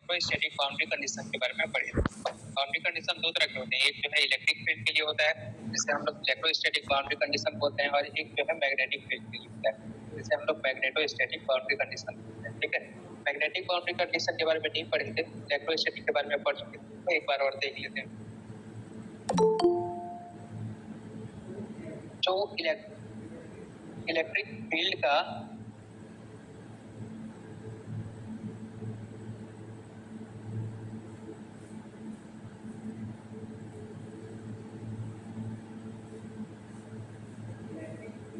तो static boundary condition के बारे में पढ़े। बाउंड्री कंडीशन दो तरह के होते हैं, एक जो है इलेक्ट्रिक फील्ड के लिए होता है जिसे हम लोग इलेक्ट्रोस्टैटिक बाउंड्री कंडीशन बोलते हैं, और एक जो है मैग्नेटिक फील्ड के लिए होता है जिसे हम लोग मैग्नेटोस्टैटिक बाउंड्री कंडीशन बोलते हैं। ठीक है, मैग्नेटिक बाउंड्री कंडीशन के बारे में नहीं पढ़े थे, इलेक्ट्रोस्टैटिक के बारे में पढ़ चुके थे, तो एक बार और देख लेते हैं। जो इलेक्ट्रिक फील्ड का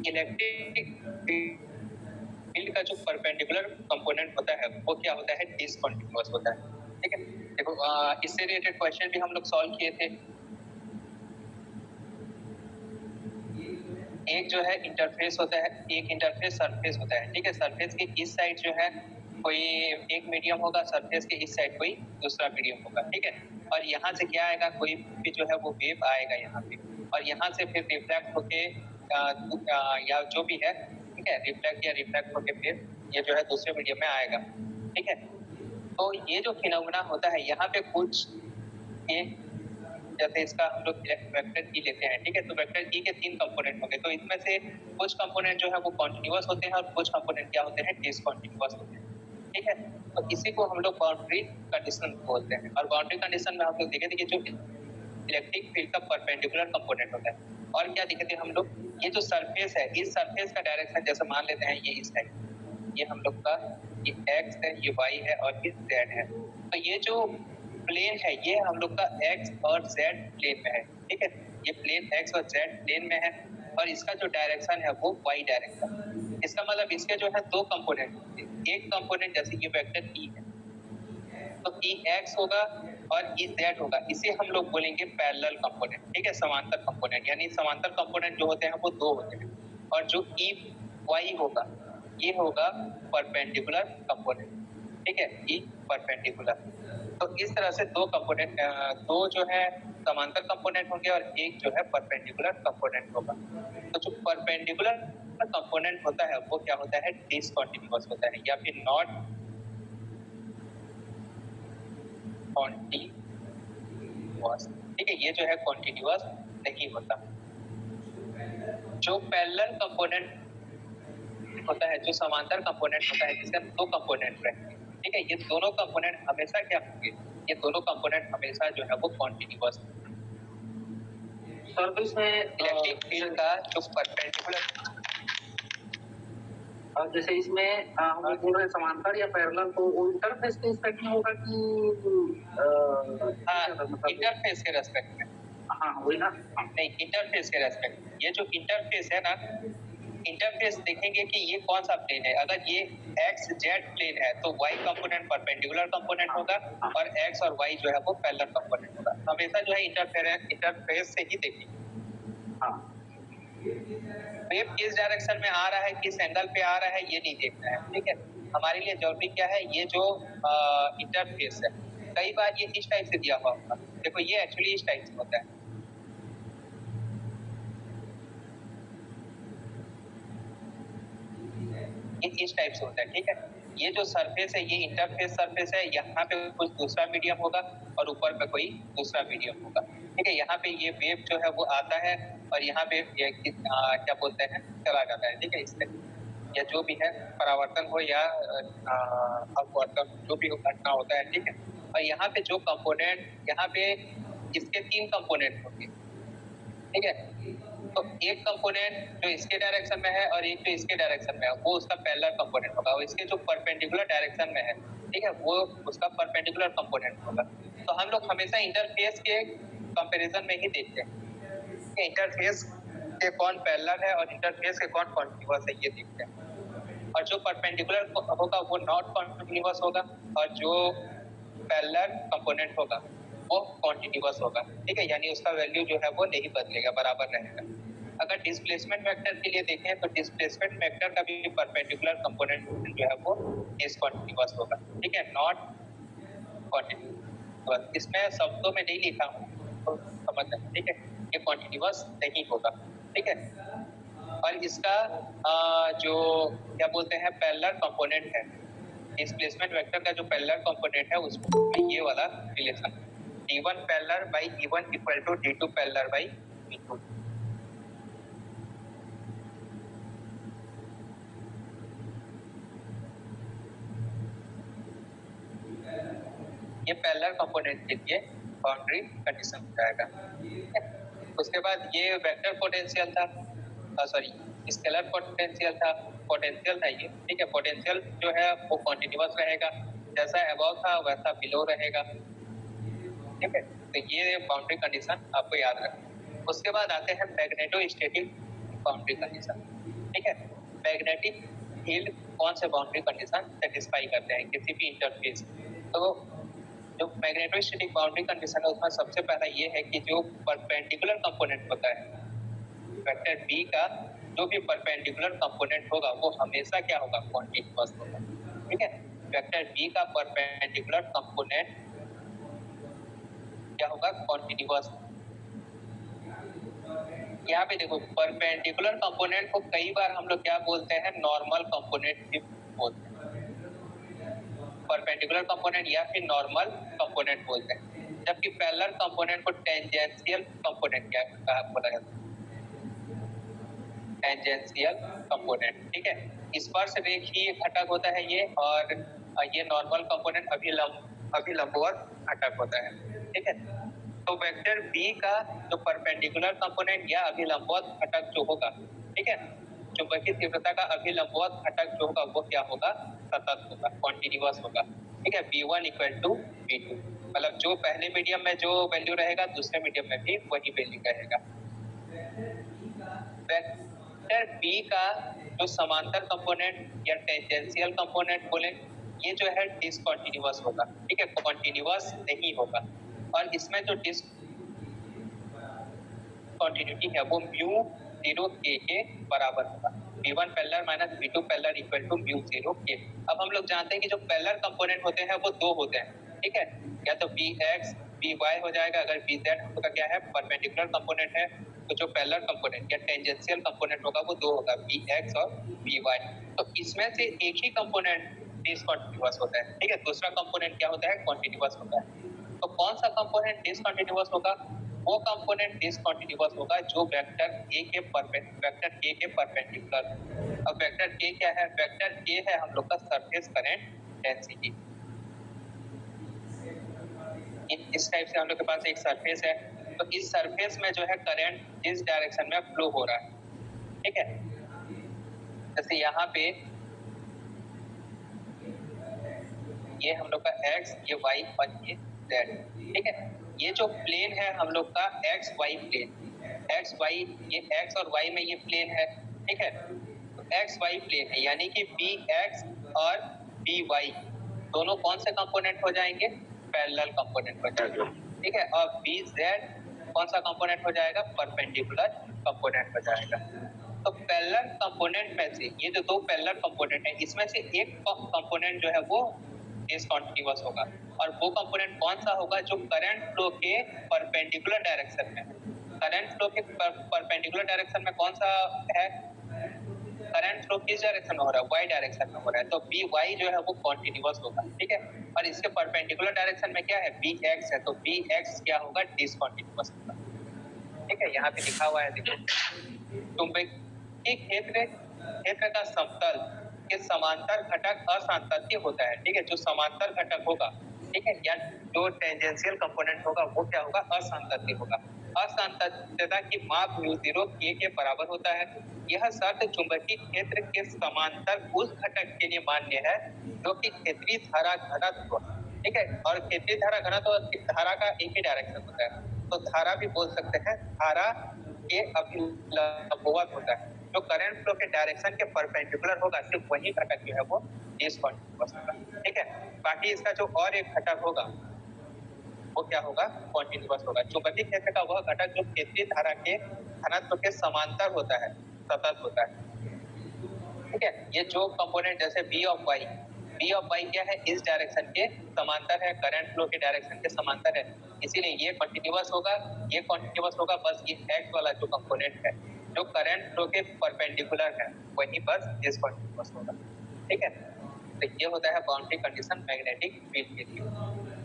इलेक्ट्रिक फील्ड का जो परपेंडिकुलर कंपोनेंट होता है वो क्या होता है, डिसकंटिन्यूअस होता है। ठीक है, देखो इससे रिलेटेड क्वेश्चन भी हम लोग सॉल्व किए थे। एक जो है इंटरफेस होता है, एक इंटरफेस सरफेस होता है। ठीक है, सरफेस के इस साइड जो है कोई एक मीडियम होगा, सरफेस के इस साइड कोई दूसरा मीडियम होगा। ठीक है, और यहाँ से क्या आएगा, कोई भी जो है वो वेव आएगा यहाँ पे, और यहाँ से फिर रिफ्लेक्ट होके या जो भी है, ठीक है, रिफ्लेक्ट या रिफ्लेक्ट होके फिर ये जो है दूसरे मीडियम में आएगा। ठीक है, तो ये जो फिनोमेना होता है यहाँ पे कुछ ये जैसे इसका हम लोग वेक्टर ई लेते हैं। ठीक है, तो वेक्टर ई के तीन कंपोनेंट होंगे, तो इसमें से कुछ कंपोनेंट जो है वो कॉन्टिन्यूअस होते हैं और कुछ कंपोनेंट क्या होते हैं, डिसकंटिन्यूअस होते हैं। ठीक है, तो इसी को हम लोग बाउंड्री कंडीशन बोलते हैं। और बाउंड्री कंडीशन में हम लोग देखे थे कि जो इलेक्ट्रिक फील्ड का परपेंडिकुलर कंपोनेंट होता है, और क्या देखे थे हम लोग, ये जो सरफेस है, इस सरफेस का डायरेक्शन जैसे मान लेते हैं ये इस है, ये हम लोग का ये एक्स है, ये वाई है और ये जेड है। तो ये जो प्लेन है ये हम लोग का एक्स और जेड प्लेन में है। ठीक है, ये प्लेन एक्स और जेड प्लेन में है, और इसका जो डायरेक्शन है वो वाई डायरेक्शन। इसका मतलब इसके जो है दो कंपोनेंट, एक कंपोनेंट जैसे ये वेक्टर ई है, तो ई एक्स होगा और ई जेड होगा, इसे हम लोग बोलेंगे पैरेलल कंपोनेंट। ठीक है, समांतर कंपोनेंट, यानी समांतर कंपोनेंट जो होते हैं वो दो होते हैं, और जो ई वाई होगा ये होगा परपेंडिकुलर कंपोनेंट। ठीक है, ई परपेंडिकुलर। तो इस तरह से दो कंपोनेंट, दो जो है समांतर कंपोनेंट होंगे और एक जो है परपेंडिकुलर कंपोनेंट होगा। तो जो परपेंडिकुलर कंपोनेंट होता है वो क्या होता है, डिसकंटिन्यूअस होता है, या फिर नॉट कॉन्टिन्यूअस। ठीक है, ये जो है कॉन्टिन्यूअस नहीं होता। जो पैरेलल कंपोनेंट होता है, जो समांतर कंपोनेंट होता है, जिसका दो कंपोनेंट रहते हैं, ठीक है, ये दोनों कंपोनेंट हमेशा क्या होंगे, ये दोनों कंपोनेंट हमेशा जो है वो कॉन्टिन्यूअस। सर्विस में इलेक्ट्रिक फील्ड का जो परपेंडिकुलर, और जैसे इसमें हम लोग बोल रहे हैं समांतर या पैरेलल, तो वो इंटरफेस के रिस्पेक्ट में होगा कि इंटरफेस के रेस्पेक्ट में? हाँ वही ना, नहीं, इंटरफेस के रेस्पेक्ट में। ये जो इंटरफेस है ना, इंटरफेस देखेंगे कि ये कौन सा प्लेन है। अगर ये एक्स जेड प्लेन है तो वाई कंपोनेंट परपेंडिकुलर कंपोनेंट होगा, और एक्स और वाई जो है वो पैरेलल कंपोनेंट होगा। हमेशा जो है इंटरफेस से ही देखेंगे। हाँ, वेव किस डायरेक्शन में आ रहा है, किस एंगल पे आ रहा है, ये नहीं देखना है। ठीक है, हमारे लिए जरूरी क्या है, ये जो इंटरफेस है, कई बार ये इस टाइप से दिया हुआ होगा। देखो ये एक्चुअली इस टाइप से होता है, इस टाइप से होता है। ठीक है, ये जो सरफेस है ये इंटरफेस सरफेस है, यहाँ पे कुछ दूसरा मीडियम होगा और ऊपर पे कोई दूसरा मीडियम होगा। ठीक है, यहाँ पे ये वेव जो है वो आता है और यहाँ पे ये क्या बोलते हैं, चला जाता है। ठीक है, इससे या जो भी है परावर्तन हो या अपवर्तन, जो भी घटना होता है। ठीक है, और यहाँ पे जो कंपोनेंट, यहाँ पे इसके तीन कंपोनेंट होंगे। ठीक है, तो एक कंपोनेंट जो इसके डायरेक्शन में है और एक जो इसके डायरेक्शन में है वो उसका पैरेलल कंपोनेंट होगा, और इसके जो परपेंडिकुलर डायरेक्शन में है, ठीक है, वो उसका परपेंडिकुलर कंपोनेंट होगा। तो हम लोग हमेशा इंटरफेस के कंपैरिजन में ही देखते हैं कि इंटरफेस के कौन पैरेलल है और इंटरफेस के कौन कॉन्टिन्यूअस है, ये देखते हैं। और जो परपेंडिकुलर होगा वो नॉट कॉन्टिन्यूअस होगा, और जो पैरेलल कंपोनेंट होगा वो कॉन्टिन्यूअस होगा। ठीक है, यानी उसका वैल्यू जो है वो नहीं बदलेगा, बराबर रहेगा। अगर डिस्प्लेसमेंट वेक्टर के लिए देखें तो डिस्प्लेसमेंट वेक्टर का भी परपेंडिकुलर कंपोनेंट जो है वो डिसकंटिन्यूअस होगा। ठीक है, नॉट कॉन्टिन्यूअस। इसमें शब्दों में नहीं लिखा हूँ तो समझ लें। ठीक है, ये कॉन्टिन्यूअस नहीं होगा। ठीक है, और इसका जो क्या बोलते हैं पैरेलल कंपोनेंट है, डिस्प्लेसमेंट वेक्टर का जो पैरेलल कंपोनेंट है उसमें ये वाला relation d1 parallel by e1 equal to d2 parallel by e2। ये पैरेलल कंपोनेंट के लिए बाउंड्री कंडीशन हो जाएगा। उसके बाद ये वेक्टर पोटेंशियल था, सॉरी स्केलर पोटेंशियल था, ये ठीक है। पोटेंशियल जो है वो कॉन्टिन्यूअस रहेगा, जैसा अबव था वैसा बिलो रहेगा, ठीक है। तो ये बाउंड्री कंडीशन आपको याद रखना। उसके बाद आते हैं मैग्नेटोस्टैटिक बाउंड्री कंडीशन, ठीक है। मैग्नेटिक फील्ड कौन से बाउंड्री कंडीशन सेटिस्फाई करते हैं किसी भी इंटरफेस। तो जो मैग्नेटोस्टैटिक बाउंड्री कंडीशन है उसमें सबसे पहला ये है कि जो परपेंडिकुलर कंपोनेंट होता है वेक्टर बी का, जो भी परपेंडिकुलर कंपोनेंट होगा वो हमेशा क्या होगा, कॉन्टिन्यूअस होगा, ठीक है। वेक्टर बी का परपेंडिकुलर कंपोनेंट क्या होगा, कॉन्टिन्यूअस। यहाँ पे देखो परपेंडिकुलर कंपोनेंट को कई बार हम लोग क्या बोलते हैं, नॉर्मल कंपोनेंट भी बोलते हैं, परपेंडिकुलर कंपोनेंट या फिर नॉर्मल कंपोनेंट बोलते हैं। जबकि पैरेलल कंपोनेंट को टेंजेंशियल कंपोनेंट क्या बोला जाता है, टेंजेंशियल कंपोनेंट, ठीक है। स्पर्श रेखीय घटक होता है ये, और ये नॉर्मल कंपोनेंट अभिलंबवत घटक होता है, ठीक है। तो वेक्टर बी का जो परपेंडिकुलर कंपोनेंट या अभिलंबवत घटक जो होगा, ठीक है, चुंबकीय तीव्रता का अभिलंबवत घटक जो होगा वो क्या होगा, सतत होगा, कॉन्टिन्यूअस होगा, ठीक है। B1 इक्वल टू B2, मतलब जो पहले मीडियम में जो वैल्यू रहेगा दूसरे मीडियम में भी वही वैल्यू रहेगा। वेक्टर बी का जो समांतर कंपोनेंट या टेंजेंशियल कंपोनेंट बोले, ये जो है डिसकंटिन्यूअस होगा, ठीक है, कॉन्टिन्यूअस नहीं होगा। और इसमें जो डिसकंटिन्यूटी है वो म्यू 0 k के बराबर होगा। B1 parallel minus B2 parallel equal to mu 0 k। अब हम लोग जानते हैं कि जो पैरेलल कंपोनेंट होते हैं वो दो होते हैं, ठीक है, या तो Bx By हो जाएगा, अगर Bz का क्या है, परपेंडिकुलर कंपोनेंट है, तो जो पैरेलल कंपोनेंट या टेंजेंशियल कंपोनेंट होगा वो दो होगा, Bx और By। तो इसमें से एक ही कंपोनेंट डिसकंटिन्यूअस होता है, ठीक है, दूसरा कंपोनेंट क्या होता है, कॉन्टिन्यूअस होता है। तो कौन सा कंपोनेंट डिसकंटिन्यूअस होगा, वो कंपोनेंट डिसकंटिन्यूअस होगा जो वेक्टर k के परपेंडिकुलर। अब वेक्टर k क्या है, वेक्टर k है हम लोग का सरफेस करंट डेंसिटी। इस टाइप से हम लोग के पास एक सरफेस है, तो इस सरफेस में जो है करंट इस डायरेक्शन में फ्लो हो रहा है, ठीक है। जैसे यहाँ पे ये हम लोग का x, ये y और ये z, ठीक है। ये जो प्लेन है हम लोग का x y plane, x y, ये x और y में ये प्लेन है, ठीक है। तो x y प्लेन है, यानी कि bx और by दोनों कौन से कंपोनेंट हो जाएंगे, पैरेलल कंपोनेंट हो जाएंगे, ठीक है। और bz कौन सा कंपोनेंट हो जाएगा, परपेंडिकुलर कंपोनेंट हो जाएगा। तो पैरेलल कंपोनेंट में से ये जो दो पैरेलल कंपोनेंट है इसमें से एक कंपोनेंट जो है वो डिसकंटिन्यूअस होगा, और वो कंपोनेंट कौन सा होगा, जो करंट फ्लो के परपेंडिकुलर डायरेक्शन में। करंट फ्लो के परपेंडिकुलर डायरेक्शन में कौन सा है, करंट फ्लो किस डायरेक्शन में हो रहा है, y डायरेक्शन में हो रहा है, तो By जो है वो कॉन्टिन्यूअस होगा, ठीक है। और इसके परपेंडिकुलर डायरेक्शन में क्या है, Bx है, तो Bx क्या होगा, डिसकंटिन्यूअस होगा, ठीक है। यहाँ पे लिखा हुआ है, देखो चुंबकीय क्षेत्र का समतल के समांतर घटक असांतत्य होता है, ठीक है। जो समांतर घटक होगा, ठीक है, या जो टेंजेंशियल कंपोनेंट होगा वो क्या होगा, असांतत्य होगा। असांतत्यता की माप μ0 k के बराबर होता है। यह शर्त चुंबकीय क्षेत्र के समांतर उस घटक के लिए मान्य है जो कि क्षेत्रीय धारा घनत्व, ठीक है। और क्षेत्रीय धारा घनत्व, धारा का एक ही डायरेक्शन होता है, तो धारा भी बोल सकते हैं, धारा के अभिलंबवत होता है। जो करंट फ्लो के डायरेक्शन के परपेंडिकुलर होगा सिर्फ वही घटक जो है वो डिसकंटिन्यूअस होगा, ठीक है। बाकी इसका जो और एक घटक होगा वो क्या होगा, कॉन्टिन्यूअस होगा। चुंबकीय क्षेत्र का वह घटक जो क्षेत्रीय धारा के घनत्व के समांतर होता है, सतत होता है, ठीक है। ये जो कंपोनेंट जैसे B ऑफ y क्या है, इस डायरेक्शन के समांतर है, करंट फ्लो के डायरेक्शन के समांतर है, इसीलिए ये कंटिन्यूअस होगा, ये कंटिन्यूअस होगा। बस ये x वाला जो कंपोनेंट है जो करंट फ्लो के परपेंडिकुलर है वही बस डिसकंटिन्यूअस होगा, ठीक है। तो ये होता है बाउंड्री कंडीशन मैग्नेटिक फील्ड के लिए।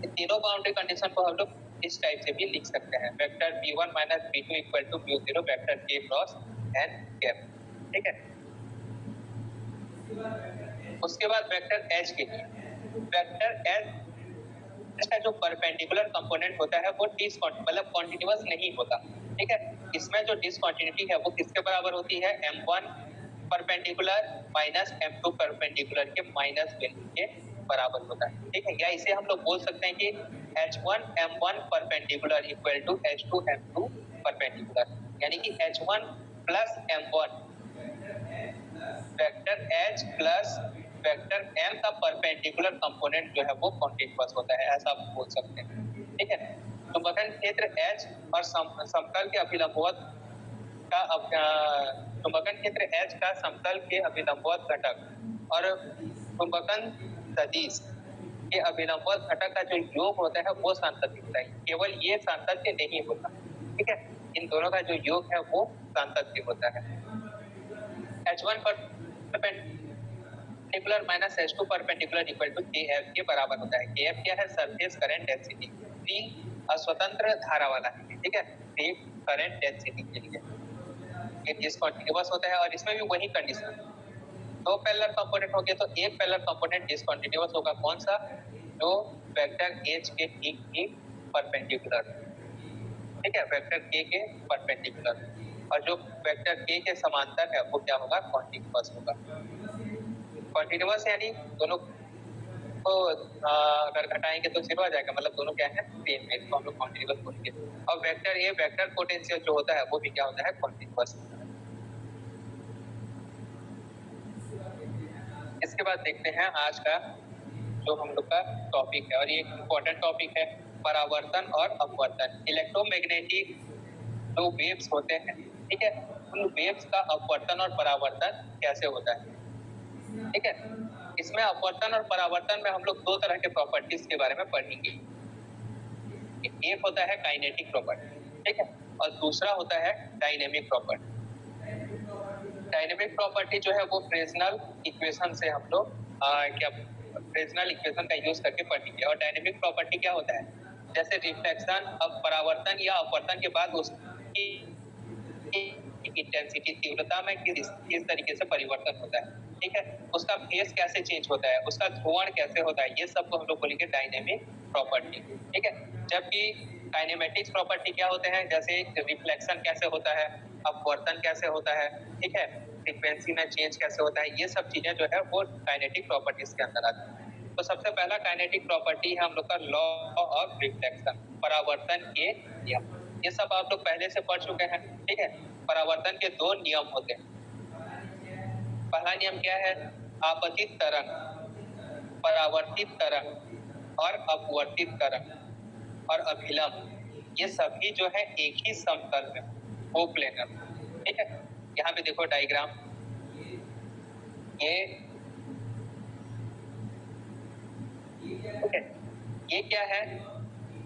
इन तीनों बाउंड्री कंडीशन को हम लोग इस टाइप से भी लिख सकते हैं, vector v1 minus v2 equal to म्यू0 vector k cross n cap, ठीक है। उसके बाद वेक्टर h के लिए, वेक्टर h का जो परपेंडिकुलर कंपोनेंट होता है वो मतलब कॉन्टिन्यूअस नहीं होता, ठीक है। इसमें जो डिसकंटिन्यूटी है वो किसके बराबर होती है, m1 perpendicular minus m2 perpendicular के माइनस वैल्यू के बराबर होता है, ठीक है। या इसे हम लोग बोल सकते हैं कि h1 m1 perpendicular equal to h2 m2 perpendicular, यानी कि h1 plus m1 vector h plus vector m का परपेंडिकुलर कंपोनेंट जो है वो कॉन्टिन्यूअस होता है, ऐसा आप बोल सकते हैं, ठीक है। चुंबकन क्षेत्र h और समतल के अभिलंबवत का चुंबकन क्षेत्र H का समतल के अभिलंबवत घटक और चुंबकन सदिश के अभिलंबवत घटक का जो योग होता है वो सांतत्य होता है। केवल ये सांतत्य नहीं होता, ठीक है। इन दोनों का जो योग है वो सांतत्य होता है। H1 perpendicular minus H2 perpendicular equal to KF के बराबर होता है। KF क्या है, सरफेस करंट डेंसिटी, P अस्वतंत्र धारा वाला है, ठीक है, P करंट डेंसिटी के लिए ये डिसकंटिन्यूअस होता है। और इसमें भी वही कंडीशन, दो पैरेलल कंपोनेंट होंगे तो एक पैरेलल कंपोनेंट डिसकंटिन्यूअस होगा, कौन सा, जो वेक्टर H के ठीक परपेंडिकुलर, ठीक है, वेक्टर K के परपेंडिकुलर, और जो वेक्टर K के समांतर है वो क्या होगा, कॉन्टिन्यूअस होगा। कॉन्टिन्यूअस यानी दोनों को अगर घटाएंगे तो जीरो आ जाएगा, मतलब दोनों क्या है, सेम है, इसको हम लोग कॉन्टिन्यूअस बोलेंगे। और वेक्टर A वेक्टर पोटेंशियल जो होता है वो भी क्या होता है, कॉन्टिन्यूअस। इसके बाद देखते हैं आज का जो हम लोग का टॉपिक है, और ये इम्पोर्टेंट टॉपिक है, परावर्तन और अपवर्तन। इलेक्ट्रोमैग्नेटिक जो वेव्स होते हैं, ठीक है, उन वेव्स का अपवर्तन और परावर्तन कैसे होता है, ठीक है। इसमें अपवर्तन और परावर्तन में हम लोग दो तरह के प्रॉपर्टीज के बारे में पढ़ेंगे। एक होता है काइनेटिक प्रॉपर्टी, ठीक है, और दूसरा होता है डायनेमिक प्रॉपर्टी। डायनेमिक प्रॉपर्टी जो है वो फ्रेस्नेल इक्वेशन से हम लोग फ्रेस्नेल इक्वेशन का यूज करके पढ़ेंगे। और डायनेमिक प्रॉपर्टी क्या होता है, जैसे रिफ्लेक्शन, अब परावर्तन या अपवर्तन के बाद उसकी इंटेंसिटी, तीव्रता में किस तरीके से परिवर्तन होता है, ठीक है, उसका फेस कैसे चेंज होता है, उसका ध्रुवण कैसे होता है, ये सब को हम लोग बोलेंगे डायनेमिक प्रॉपर्टी, ठीक है। जबकि काइनेमेटिक्स प्रॉपर्टी क्या होते हैं, जैसे रिफ्लेक्शन कैसे होता है, अपवर्तन कैसे होता है, ठीक है, फ्रीक्वेंसी में चेंज कैसे होता है, ये सब चीजें जो है वो काइनेटिक प्रॉपर्टीज के अंदर आती है। तो सबसे पहला काइनेटिक प्रॉपर्टी है हम लोग का लॉ ऑफ रिफ्लेक्शन, परावर्तन के नियम। ये सब आप लोग पहले से पढ़ चुके हैं, ठीक है। परावर्तन के दो नियम होते हैं। पहला नियम क्या है, आपतित तरंग, परावर्तित तरंग और अपवर्तित तरंग और अभिलंब, ये सभी जो है एक ही समतल में को प्लेनर, ठीक है। यहाँ पे देखो डायग्राम, ये ठीक है, ये क्या है,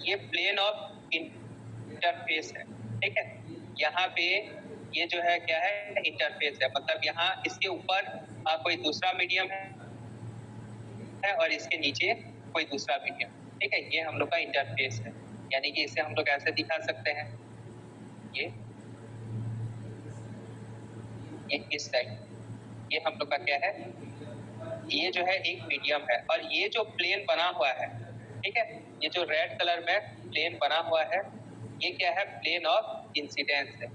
ये प्लेन ऑफ इंटरफेस है, ठीक है। यहाँ पे ये जो है क्या है, इंटरफेस है, मतलब यहाँ इसके ऊपर कोई दूसरा मीडियम है और इसके नीचे कोई दूसरा मीडियम, ठीक है। ये हम लोग का इंटरफेस है, यानी कि इसे हम लोग ऐसे दिखा सकते हैं, ये इस टाइप, ये हम लोग का क्या है, ये जो है एक मीडियम है। और ये जो प्लेन बना हुआ है, ठीक है, ये जो रेड कलर में प्लेन बना हुआ है, ये क्या है, प्लेन ऑफ इंसिडेंस है।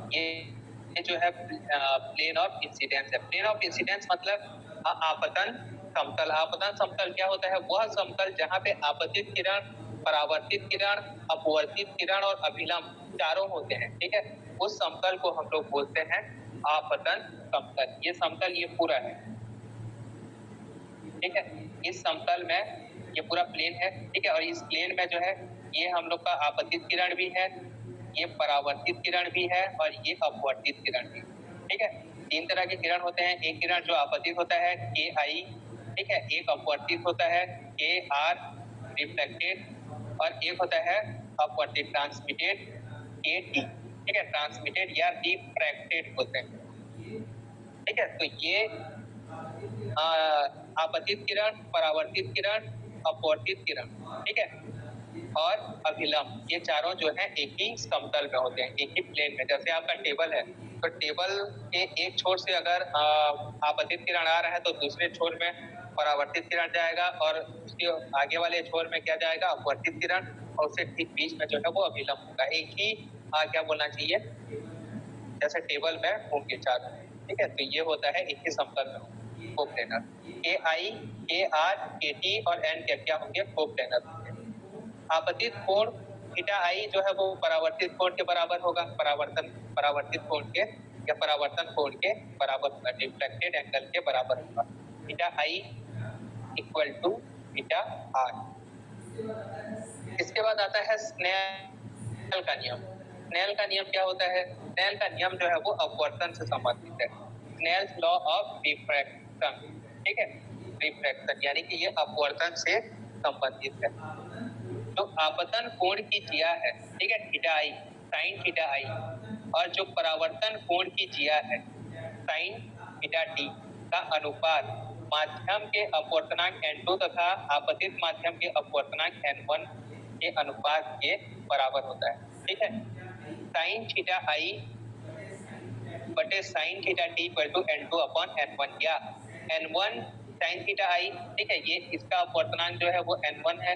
ये जो है प्लेन ऑफ इंसिडेंस है। प्लेन ऑफ इंसिडेंस मतलब आपतन समतल। आपतन समतल क्या होता है, वह समतल जहाँ पे आपतित किरण, परावर्तित किरण, अपवर्तित किरण और अभिलंब चारों होते हैं, ठीक है, उस समतल को हम लोग बोलते हैं आपतन समतल। ये समतल ये पूरा है, ठीक है, इस समतल में ये पूरा प्लेन है, ठीक है। और इस प्लेन में जो है ये हम लोग का आपतित किरण भी है, ये परावर्तित किरण भी है और ये अपवर्तित किरण भी, ठीक है। तीन तरह के किरण होते हैं, एक किरण जो आपतित होता है KI, ठीक है, एक अपवर्तित होता है KR रिफ्लेक्टेड, और एक होता है अपवर्तित ट्रांसमिटेड KT, ठीक है, ट्रांसमिटेड या रिफ्रैक्टेड होते हैं। ठीक है, तो ये आपतित किरण, परावर्तित किरण, अपवर्तित किरण, ठीक है, और अभिलंब, ये चारों जो है एक ही समतल में होते हैं, एक ही प्लेन में। जैसे आपका टेबल है तो टेबल के एक छोर से अगर आपतित किरण आ रहा है तो दूसरे छोर में परावर्तित किरण जाएगा, और उसके आगे वाले छोर में क्या जाएगा, अपवर्तित किरण, और उससे ठीक बीच में जो है वो अभिलंब होगा। एक ही क्या बोलना चाहिए, जैसे टेबल में होंगे चारों, ठीक है, तो ये होता है एक ही समतल में कोप्लेनर। के आई, के आर, के टी और एन क्या होंगे, कोप्लेनर। आपतित कोण थीटा आई जो है वो परावर्तित कोण के बराबर होगा, परावर्तित कोण के या परावर्तन कोण के बराबर होगा, रिफ्लेक्टेड एंगल के बराबर होगा। Theta i equal to theta r. इसके बाद आता है स्नेल का नियम। स्नेल का नियम क्या होता है, स्नेल का नियम जो है वो अपवर्तन से संबंधित है, स्नेल्स लॉ ऑफ रिफ्रैक्शन, ठीक है, रिफ्रैक्शन यानी कि ये अपवर्तन से संबंधित है। जो आपतन कोण की जिया है, ठीक है, थीटा आई, साइन थीटा आई, और जो परावर्तन कोण की जिया है, साइन थीटा टी का अनुपात माध्यम के अपवर्तनांक n2 तथा आपतित माध्यम के अपवर्तनांक n1 के अनुपात के बराबर होता है, ठीक है। साइन थीटा आई बटे sine theta t equal to n2 upon n1, या n1 साइन थीटा आई, ठीक है, ये इसका अपवर्तनांक जो है वो n1 है,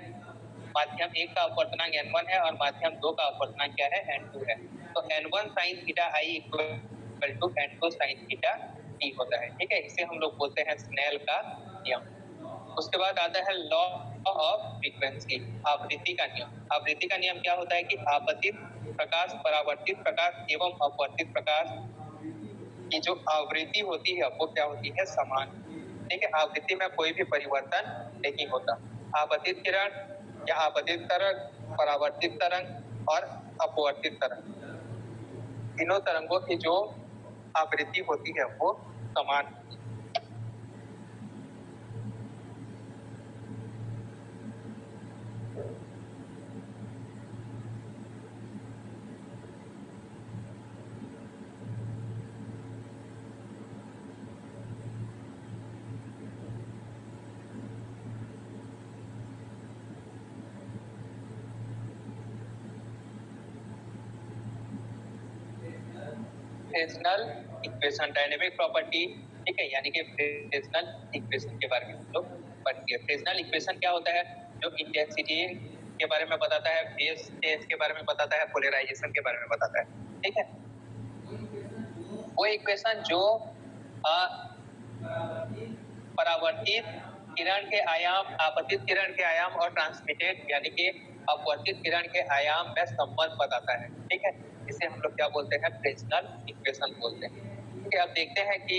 माध्यम 1 का अपवर्तनांक n1 है, और माध्यम 2 का अपवर्तनांक क्या है, n2 है। तो n1 sin theta i equal to n2 sin theta t होता है, ठीक है। इसे हम लोग बोलते हैं स्नेल का नियम। उसके बाद आता है लॉ ऑफ फ्रीक्वेंसी, आवृत्ति का नियम। आवृत्ति का नियम क्या होता है कि आपतित प्रकाश, परावर्तित प्रकाश एवं अपवर्तित प्रकाश की जो आवृत्ति होती है वो क्या होती है, समान, ठीक है। आवृत्ति में कोई भी परिवर्तन नहीं होता। आपतित किरण या आपतित तरंग, परावर्तित तरंग और अपवर्तित तरंग, तीनों तरंगों की जो आवृत्ति होती है वो समान होती है। फ्रेस्नेल इक्वेशन, डायनेमिक प्रॉपर्टी, ठीक है, यानी कि फ्रेस्नेल इक्वेशन के बारे में हम लोग पढ़ेंगे। फ्रेस्नेल इक्वेशन क्या होता है, जो इंटेंसिटी के बारे में बताता है, फेज चेंज के बारे में बताता है, पोलराइजेशन के बारे में बताता है, ठीक है। वो इक्वेशन जो परावर्तित किरण के आयाम, आपतित किरण के आयाम और ट्रांसमिटेड यानी कि अपवर्तित किरण के आयाम में संबंध बताता है, ठीक है। इसे हम लोग क्या बोलते हैं, फ्रेस्नेल इक्वेशन बोलते हैं, ठीक है। अब देखते हैं कि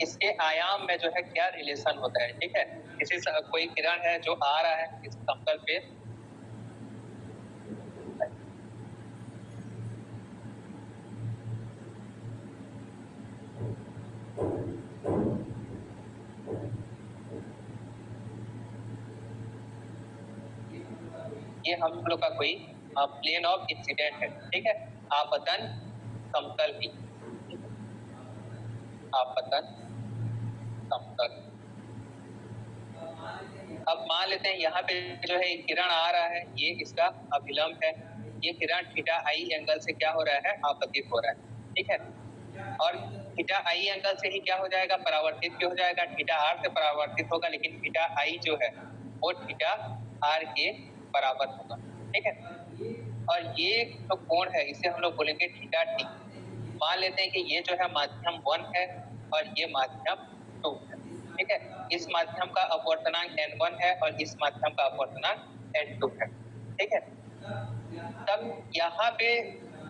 इसके आयाम में जो है क्या रिलेशन होता है, ठीक है। किसी कोई किरण है जो आ रहा है इस समतल पे, ये हम लोग का कोई प्लेन ऑफ इंसिडेंट है, ठीक है। आपतन समतल भी, आपतन समतल। अब मान लेते हैं यहाँ पे जो है किरण आ रहा है, ये इसका अभिलंब है, ये किरण थीटा आई एंगल से क्या हो रहा है, आपतित हो रहा है, ठीक है। और थीटा आई एंगल से ही क्या हो जाएगा, परावर्तित भी हो जाएगा, थीटा आर से परावर्तित होगा, लेकिन थीटा आई जो है वो थीटा आर के बराबर होगा, ठीक है। और ये जो कोण है इसे हम लोग बोलेंगे थीटा टी। मान लेते हैं कि ये जो है माध्यम 1 है और ये माध्यम 2 है, ठीक है। इस माध्यम का अपवर्तनांक n1 है और इस माध्यम का अपवर्तनांक n2 है, ठीक है। तब यहाँ पे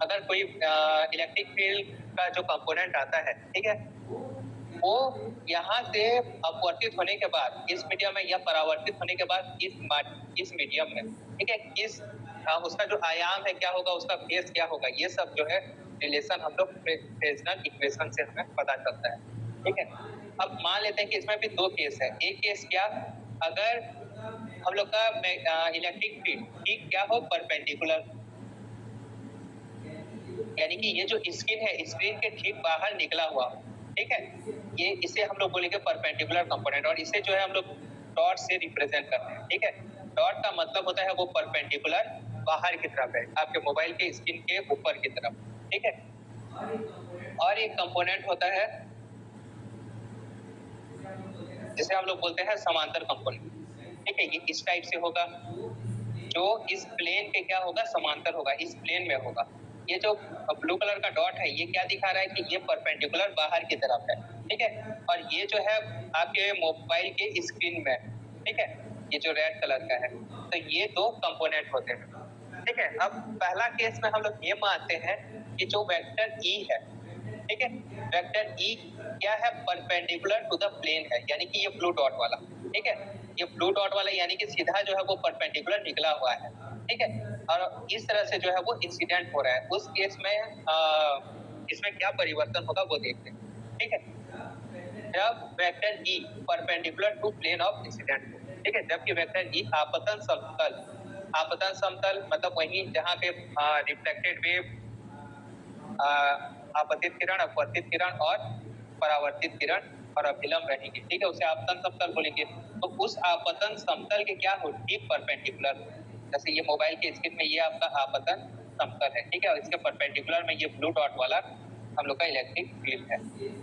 अगर कोई इलेक्ट्रिक फील्ड का जो कंपोनेंट आता है, ठीक है, वो यहाँ से अपवर्तित होने के बाद इस मीडियम में या परावर्तित होने के बाद इस मीडियम में, ठीक है, किस उसका जो आयाम है क्या होगा, उसका फेज क्या होगा, ये सब जो है रिलेशन हम लोग फ्रेस्नेल इक्वेशन से हमें पता चलता है, ठीक है। अब मान लेते हैं कि इसमें भी दो केस है। एक केस क्या, अगर हम लोग का इलेक्ट्रिक फील्ड ठीक क्या हो, परपेंडिकुलर, यानी कि ये जो स्किन है स्क्रीन के ठीक बाहर निकला हुआ, ठीक है, ये इसे हम लोग बोलेंगे परपेंडिकुलर कंपोनेंट, और इसे जो है हम लोग डॉट से रिप्रेजेंट करते हैं, ठीक है। डॉट का मतलब होता है वो परपेंडिकुलर बाहर की तरफ है, आपके मोबाइल के स्क्रीन के ऊपर की तरफ, ठीक है। और एक कंपोनेंट होता है जिसे हम लोग बोलते हैं समांतर कंपोनेंट, ठीक है। ये इस टाइप से होगा, जो इस प्लेन के क्या होगा, समांतर होगा, इस प्लेन में होगा। ये जो ब्लू कलर का डॉट है ये क्या दिखा रहा है कि ये परपेंडिकुलर बाहर की तरफ है, ठीक है। और ये जो है आपके मोबाइल के स्क्रीन में, ठीक है, ये जो रेड कलर का है, तो ये दो कंपोनेंट होते हैं, ठीक है। अब पहला केस में हम लोग ये मानते हैं कि जो वेक्टर ई है, ठीक है, वेक्टर ई क्या है, परपेंडिकुलर टू द प्लेन है, यानी कि ये ब्लू डॉट वाला, ठीक है, ये ब्लू डॉट वाला यानी कि सीधा जो है वो परपेंडिकुलर निकला हुआ है, ठीक है। और इस तरह से जो है वो इंसिडेंट हो रहा है, उस केस में इसमें क्या परिवर्तन होगा वो देखते हैं, ठीक है। जब vector E perpendicular to plane of incident, ठीक है, जबकि वेक्टर ई आपतन समतल, आपतन समतल मतलब वही जहाँ पे रिफ्लेक्टेड वेव, आपतित किरण, अपवर्तित किरण और परावर्तित किरण और अभिलंब रहेंगे, ठीक है, उसे आपतन समतल बोलेंगे। तो उस आपतन समतल के क्या हो, ठीक परपेंडिकुलर, जैसे ये मोबाइल के स्क्रीन में ये आपका आपतन समतल है, ठीक है, और इसके परपेंडिकुलर में ये ब्लू डॉट वाला हम लोग का इलेक्ट्रिक फील्ड है।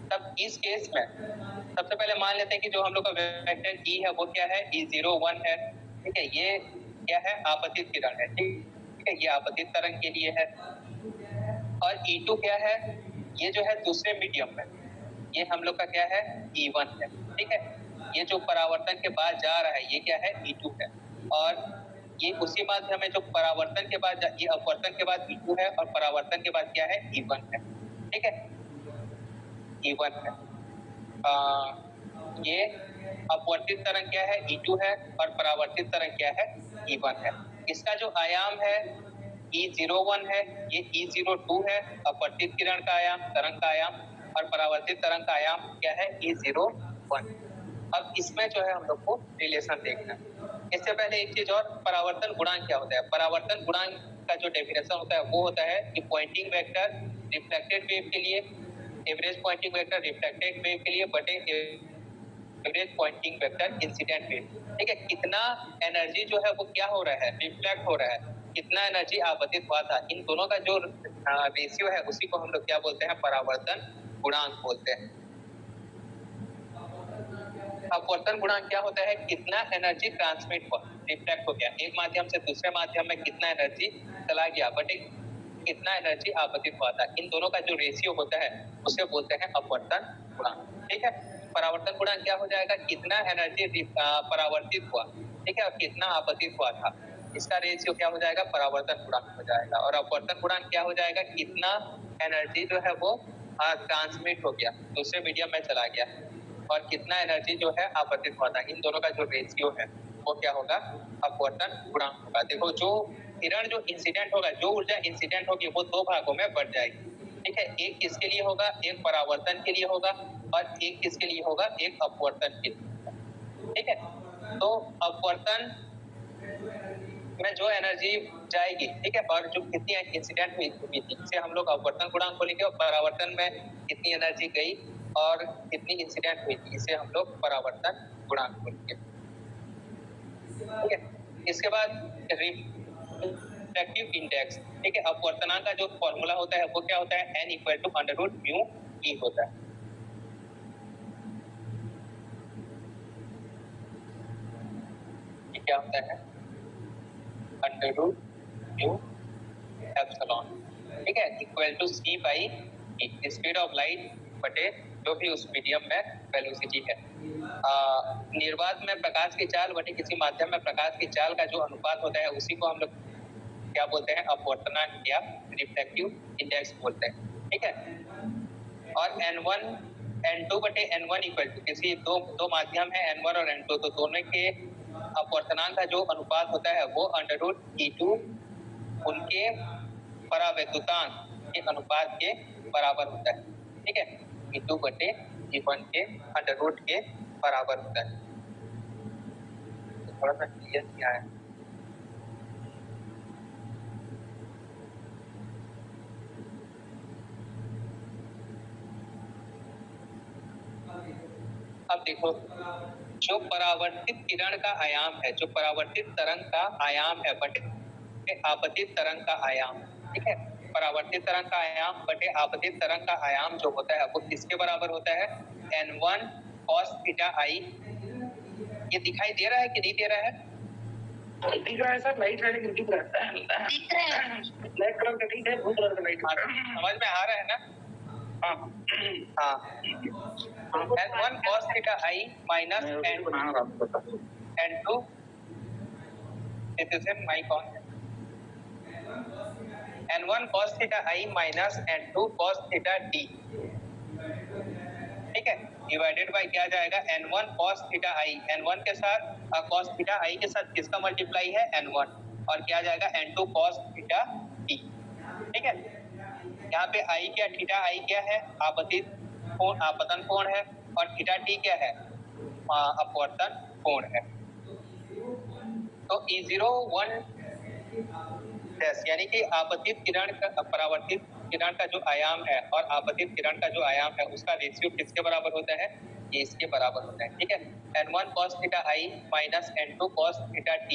तब इस केस में सबसे पहले मान लेते हैं कि जो हम लोग का वेक्टर ई है वो क्या है, E01 है, ठीक है, ये क्या है, आपतित किरण है, ठीक है, ये आपतित तरंग के लिए है। और E2 क्या है, ये जो है दूसरे मीडियम में, ये हम लोग का क्या है, E1 है, ठीक है, ये जो परावर्तन के बाद जा रहा है ये क्या है, E2 है। और ये उसी माध्यम में जो परावर्तन के बाद ये अपवर्तन के बाद E2 है और परावर्तन के बाद क्या है, E1 है, ठीक है, E1 है। ये अपवर्तित तरंग क्या है, E2 है, और परावर्तित तरंग क्या है, E1 है। इसका जो आयाम है E01 है, ये E02 है, अपवर्तित किरण का आयाम, तरंग का आयाम, और परावर्तित तरंग का आयाम क्या है, E01। अब इसमें जो है हम लोग को रिलेशन देखना है। इससे पहले एक चीज और, परावर्तन गुणांक क्या होता है। परावर्तन गुणांक का जो डेफिनेशन होता है वो होता है कि पॉइंटिंग वेक्टर रिफ्लेक्टेड वेव के लिए, average Poynting vector reflected wave के लिए बटे average Poynting vector incident wave, ठीक है, कितना एनर्जी जो है वो क्या हो रहा है, रिफ्लेक्ट हो रहा है, कितना एनर्जी आपतित हुआ था, इन दोनों का जो रेशियो है उसी को हम लोग क्या बोलते हैं, परावर्तन गुणांक बोलते हैं। अपवर्तन गुणांक क्या होता है, कितना एनर्जी ट्रांसमिट हुआ, रिफ्लेक्ट हो गया, एक माध्यम से दूसरे माध्यम में कितना एनर्जी चला गया, बट कितना एनर्जी आपतित हुआ था, इन दोनों का जो रेशियो होता है उसे बोलते हैं अपवर्तन गुणांक, ठीक है। परावर्तन गुणांक क्या हो जाएगा, कितना एनर्जी परावर्तित हुआ, ठीक है, और कितना आपतित हुआ था, इसका रेशियो क्या हो जाएगा, परावर्तन गुणांक हो जाएगा। और अपवर्तन गुणांक क्या हो जाएगा, कितना एनर्जी जो है वो ट्रांसमिट हो गया, दूसरे मीडियम में चला गया, और कितना एनर्जी जो है आपतित हुआ था, इन दोनों का जो रेशियो है वो क्या होगा, अपवर्तन गुणांक होगा। देखो जो किरण जो इंसिडेंट होगा, जो ऊर्जा इंसिडेंट होगी वो दो भागों में बढ़ जाएगी, ठीक है, एक किसके लिए होगा, एक परावर्तन के लिए होगा, और एक किसके लिए होगा, एक अपवर्तन के लिए, ठीक है। तो अपवर्तन में जो एनर्जी जाएगी, ठीक है, और जो कितनी इंसिडेंट हुई थी इसे हम लोग अपवर्तन गुणांक बोलेंगे, और परावर्तन में कितनी एनर्जी गई और कितनी इंसिडेंट हुई थी इसे हम लोग परावर्तन गुणांक बोलेंगे, ठीक है। इसके बाद रिफ्रैक्टिव इंडेक्स, ठीक है, अपवर्तनांक का जो फॉर्मूला होता है वो क्या होता है, n equal to under root mu e होता है, ये क्या होता है, अंडर रूट म्यू एप्सिलॉन, ठीक है, equal to c by speed of light बटे जो भी उस मीडियम में वेलोसिटी है। निर्वात में प्रकाश की चाल बटे किसी माध्यम में प्रकाश की चाल का जो अनुपात होता है उसी को हम लोग क्या बोलते हैं, अपवर्तनांक या रिफ्लेक्टिव इंडेक्स बोलते हैं, ठीक है। और N1 N2 बटे N1 इक्वल टू किसी दो माध्यम है N1 और N2, तो दोनों के अपवर्तनांक का जो अनुपात होता है वो अंडर रूट E2 उनके परावैद्युतांक के अनुपात के बराबर होता है, ठीक है, E2 बटे E1 के अंडर रूट के बराबर होता है। तो थोड़ा सा क्लियर किया है। अब देखो, जो परावर्तित किरण का आयाम है, जो परावर्तित तरंग का आयाम है बटे आपतित तरंग का आयाम, ठीक है, परावर्तित तरंग का आयाम बटे आपतित तरंग का आयाम जो होता है वो किसके बराबर होता है? n1 cos theta i। ये दिखाई दे रहा है कि नहीं दे रहा है? दिख रहा है सर, लाइट है लेकिन दिख रहा है, दिख रहा है। ब्लैक कलर का ठीक है, ब्लू कलर का लाइट समझ में आ रहा है ना? हाँ n1 cos theta i minus n2 this is in my con n1 cos theta i minus n2 cos theta d, ठीक है, डिवाइडेड बाय क्या जाएगा? n1 cos theta i, n1 के साथ cos थीटा i के साथ किसका मल्टीप्लाई है? n1, और क्या जाएगा? n2 cos थीटा d, ठीक है। यहाँ पे i क्या, थीटा i क्या है? आपतित कोण, आपतन कोण है, और थीटा t क्या है? अपवर्तन कोण है। तो E01 डैश यानी कि आपतित किरण का, परावर्तित किरण का जो आयाम है और आपतित किरण का जो आयाम है उसका रेशियो किसके बराबर होता है? ये इसके बराबर होता है, ठीक है। n1 cos theta i minus n2 cos theta t।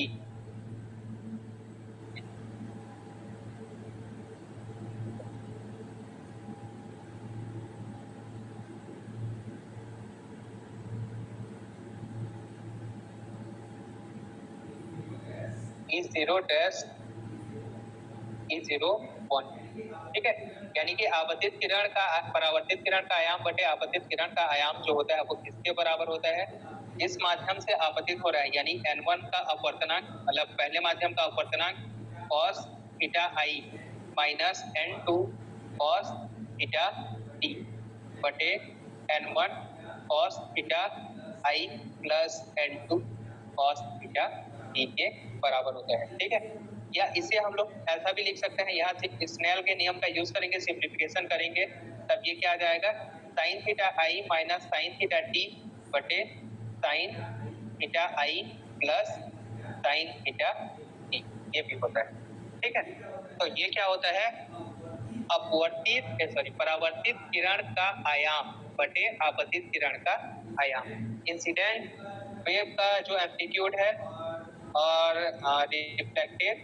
E01, ठीक है, यानी कि आपतित किरण का, परावर्तित किरण का आयाम बटे आपतित किरण का आयाम जो होता है वो किसके बराबर होता है? इस माध्यम से आपतित हो रहा है यानी n1 का अपवर्तनांक, मतलब पहले माध्यम का अपवर्तनांक cos theta i minus n2 cos theta t बटे n1 cos theta i plus n2 cos theta t के बराबर होता है, ठीक है। या इसे हम लोग ऐसा भी लिख सकते हैं, यहाँ से स्नेल के नियम का यूज करेंगे, सिंप्लीफिकेशन करेंगे, तब ये क्या आ जाएगा? Sign theta i minus sign theta t बटे sine theta i plus sign theta T, ये भी होता है, ठीक है। तो ये क्या होता है? परावर्तित किरण का आयाम बटे आपतित किरण का आयाम, इंसिडेंट वेव का जो एम्पलीट्यूड है और रिफ्लेक्टेड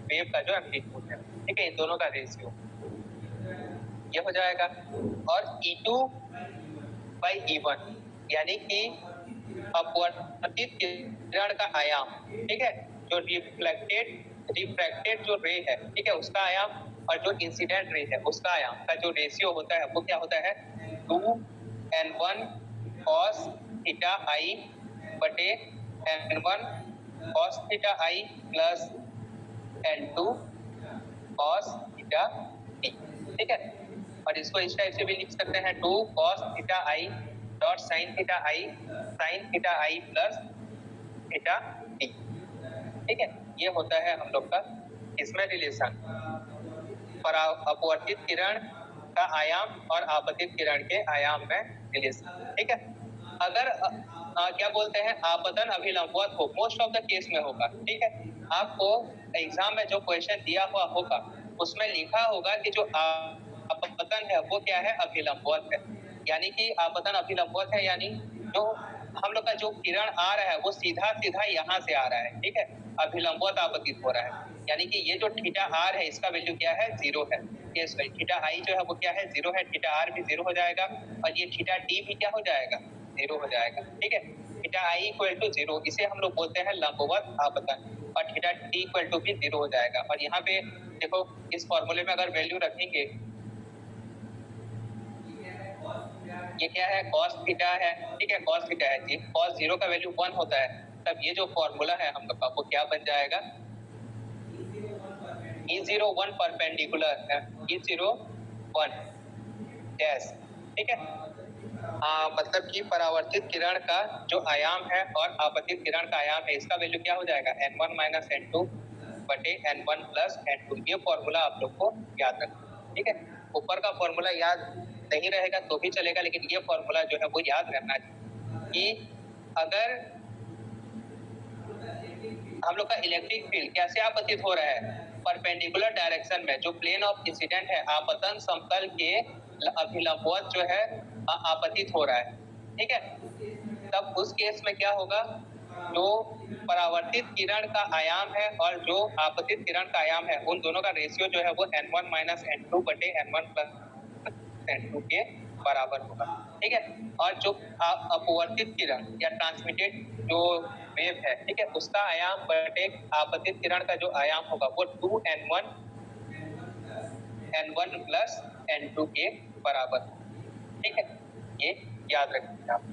वेव का जो एम्पलीट्यूड है, ठीक है, इन दोनों का रेशियो ये हो जाएगा। और E2 by E1 यानी कि अपवर्तित किरण का आयाम, ठीक है, जो रिफ्रैक्टेड जो रे है, ठीक है, उसका आयाम, और जो इंसिडेंट रे है उसका आयाम का जो रेशियो होता है वो क्या होता है? 2n1 cos थीटा i बटे n1 cos theta i plus n2 cos theta t, ठीक है। और इसको इस टाइप से भी लिख सकते हैं 2 cos theta i dot sine theta i sine theta i plus theta t, ठीक है। ये होता है हम लोग का इसमें रिलेशन, अपवर्तित किरण का आयाम और आपतित किरण के आयाम में रिलेशन, ठीक है। अगर क्या बोलते हैं, आपतन अभिलंबवत हो, मोस्ट ऑफ द केस में होगा, ठीक है। आपको एग्जाम में जो क्वेश्चन दिया हुआ होगा उसमें लिखा होगा कि जो आपतन है वो क्या है? अभिलंबवत है, यानी कि आपतन अभिलंबवत है, यानी जो हम लोग का जो किरण आ रहा है वो सीधा सीधा यहाँ से आ रहा है, ठीक है, अभिलंबवत आपतित हो रहा है, यानी कि ये जो थीटा आर है इसका वैल्यू क्या है? 0 है। ये सॉरी थीटा आई जो है वो क्या है? 0 है। थीटा आर भी 0 हो जाएगा और ये थीटा डी भी क्या हो जाएगा? 0 हो जाएगा, ठीक है। थीटा आई इक्वल टू 0, इसे हम लोग बोलते हैं लंबवत आपतन, और थीटा डी इक्वल टू भी 0 हो जाएगा। और यहाँ पे देखो इस फॉर्मूले में अगर वैल्यू रखेंगे, ये क्या है? cos थीटा है, ठीक है, cos थीटा है, जी cos 0 का वैल्यू 1 होता है, तब ये जो फॉर्मूला है हम लोग का वो क्या बन जाएगा? E01 परपेंडिकुलर है, E01 डैश, ठीक है। मतलब कि परावर्तित किरण का जो आयाम है और आपतित किरण का आयाम है इसका वैल्यू क्या हो जाएगा? n1 माइनस n2 बटे n1 प्लस n2। ये फॉर्मूला आप लोग को याद रखना, ठीक है। ऊपर का फॉर्मूला याद नहीं रहेगा तो भी चलेगा, लेकिन ये फॉर्मूला जो है वो याद रहना चाहिए कि अगर हम लोग का इलेक्ट्रिक फील्ड कैसे आपतित हो रहा है? परपेंडिकुलर डायरेक्शन में, जो प्लेन ऑफ इंसिडेंट है, आपतन समतल के अभिलंबवत जो है आपतित हो रहा है, ठीक है। तब उस केस में क्या होगा, जो परावर्तित किरण का आयाम है और जो आपतित किरण का आयाम है, उन दोनों का रेशियो जो है वो n1 माइनस n2 बटे n1 प्लस n2 के बराबर होगा, ठीक है। और जो अपवर्तित किरण या ट्रांसमिटेड जो वेव है, ठीक है, उसका आयाम बटे आपतित किरण का जो आयाम होगा वो 2n1 प्लस n2 के बराबर, ठीक है। ये याद रखिए आप।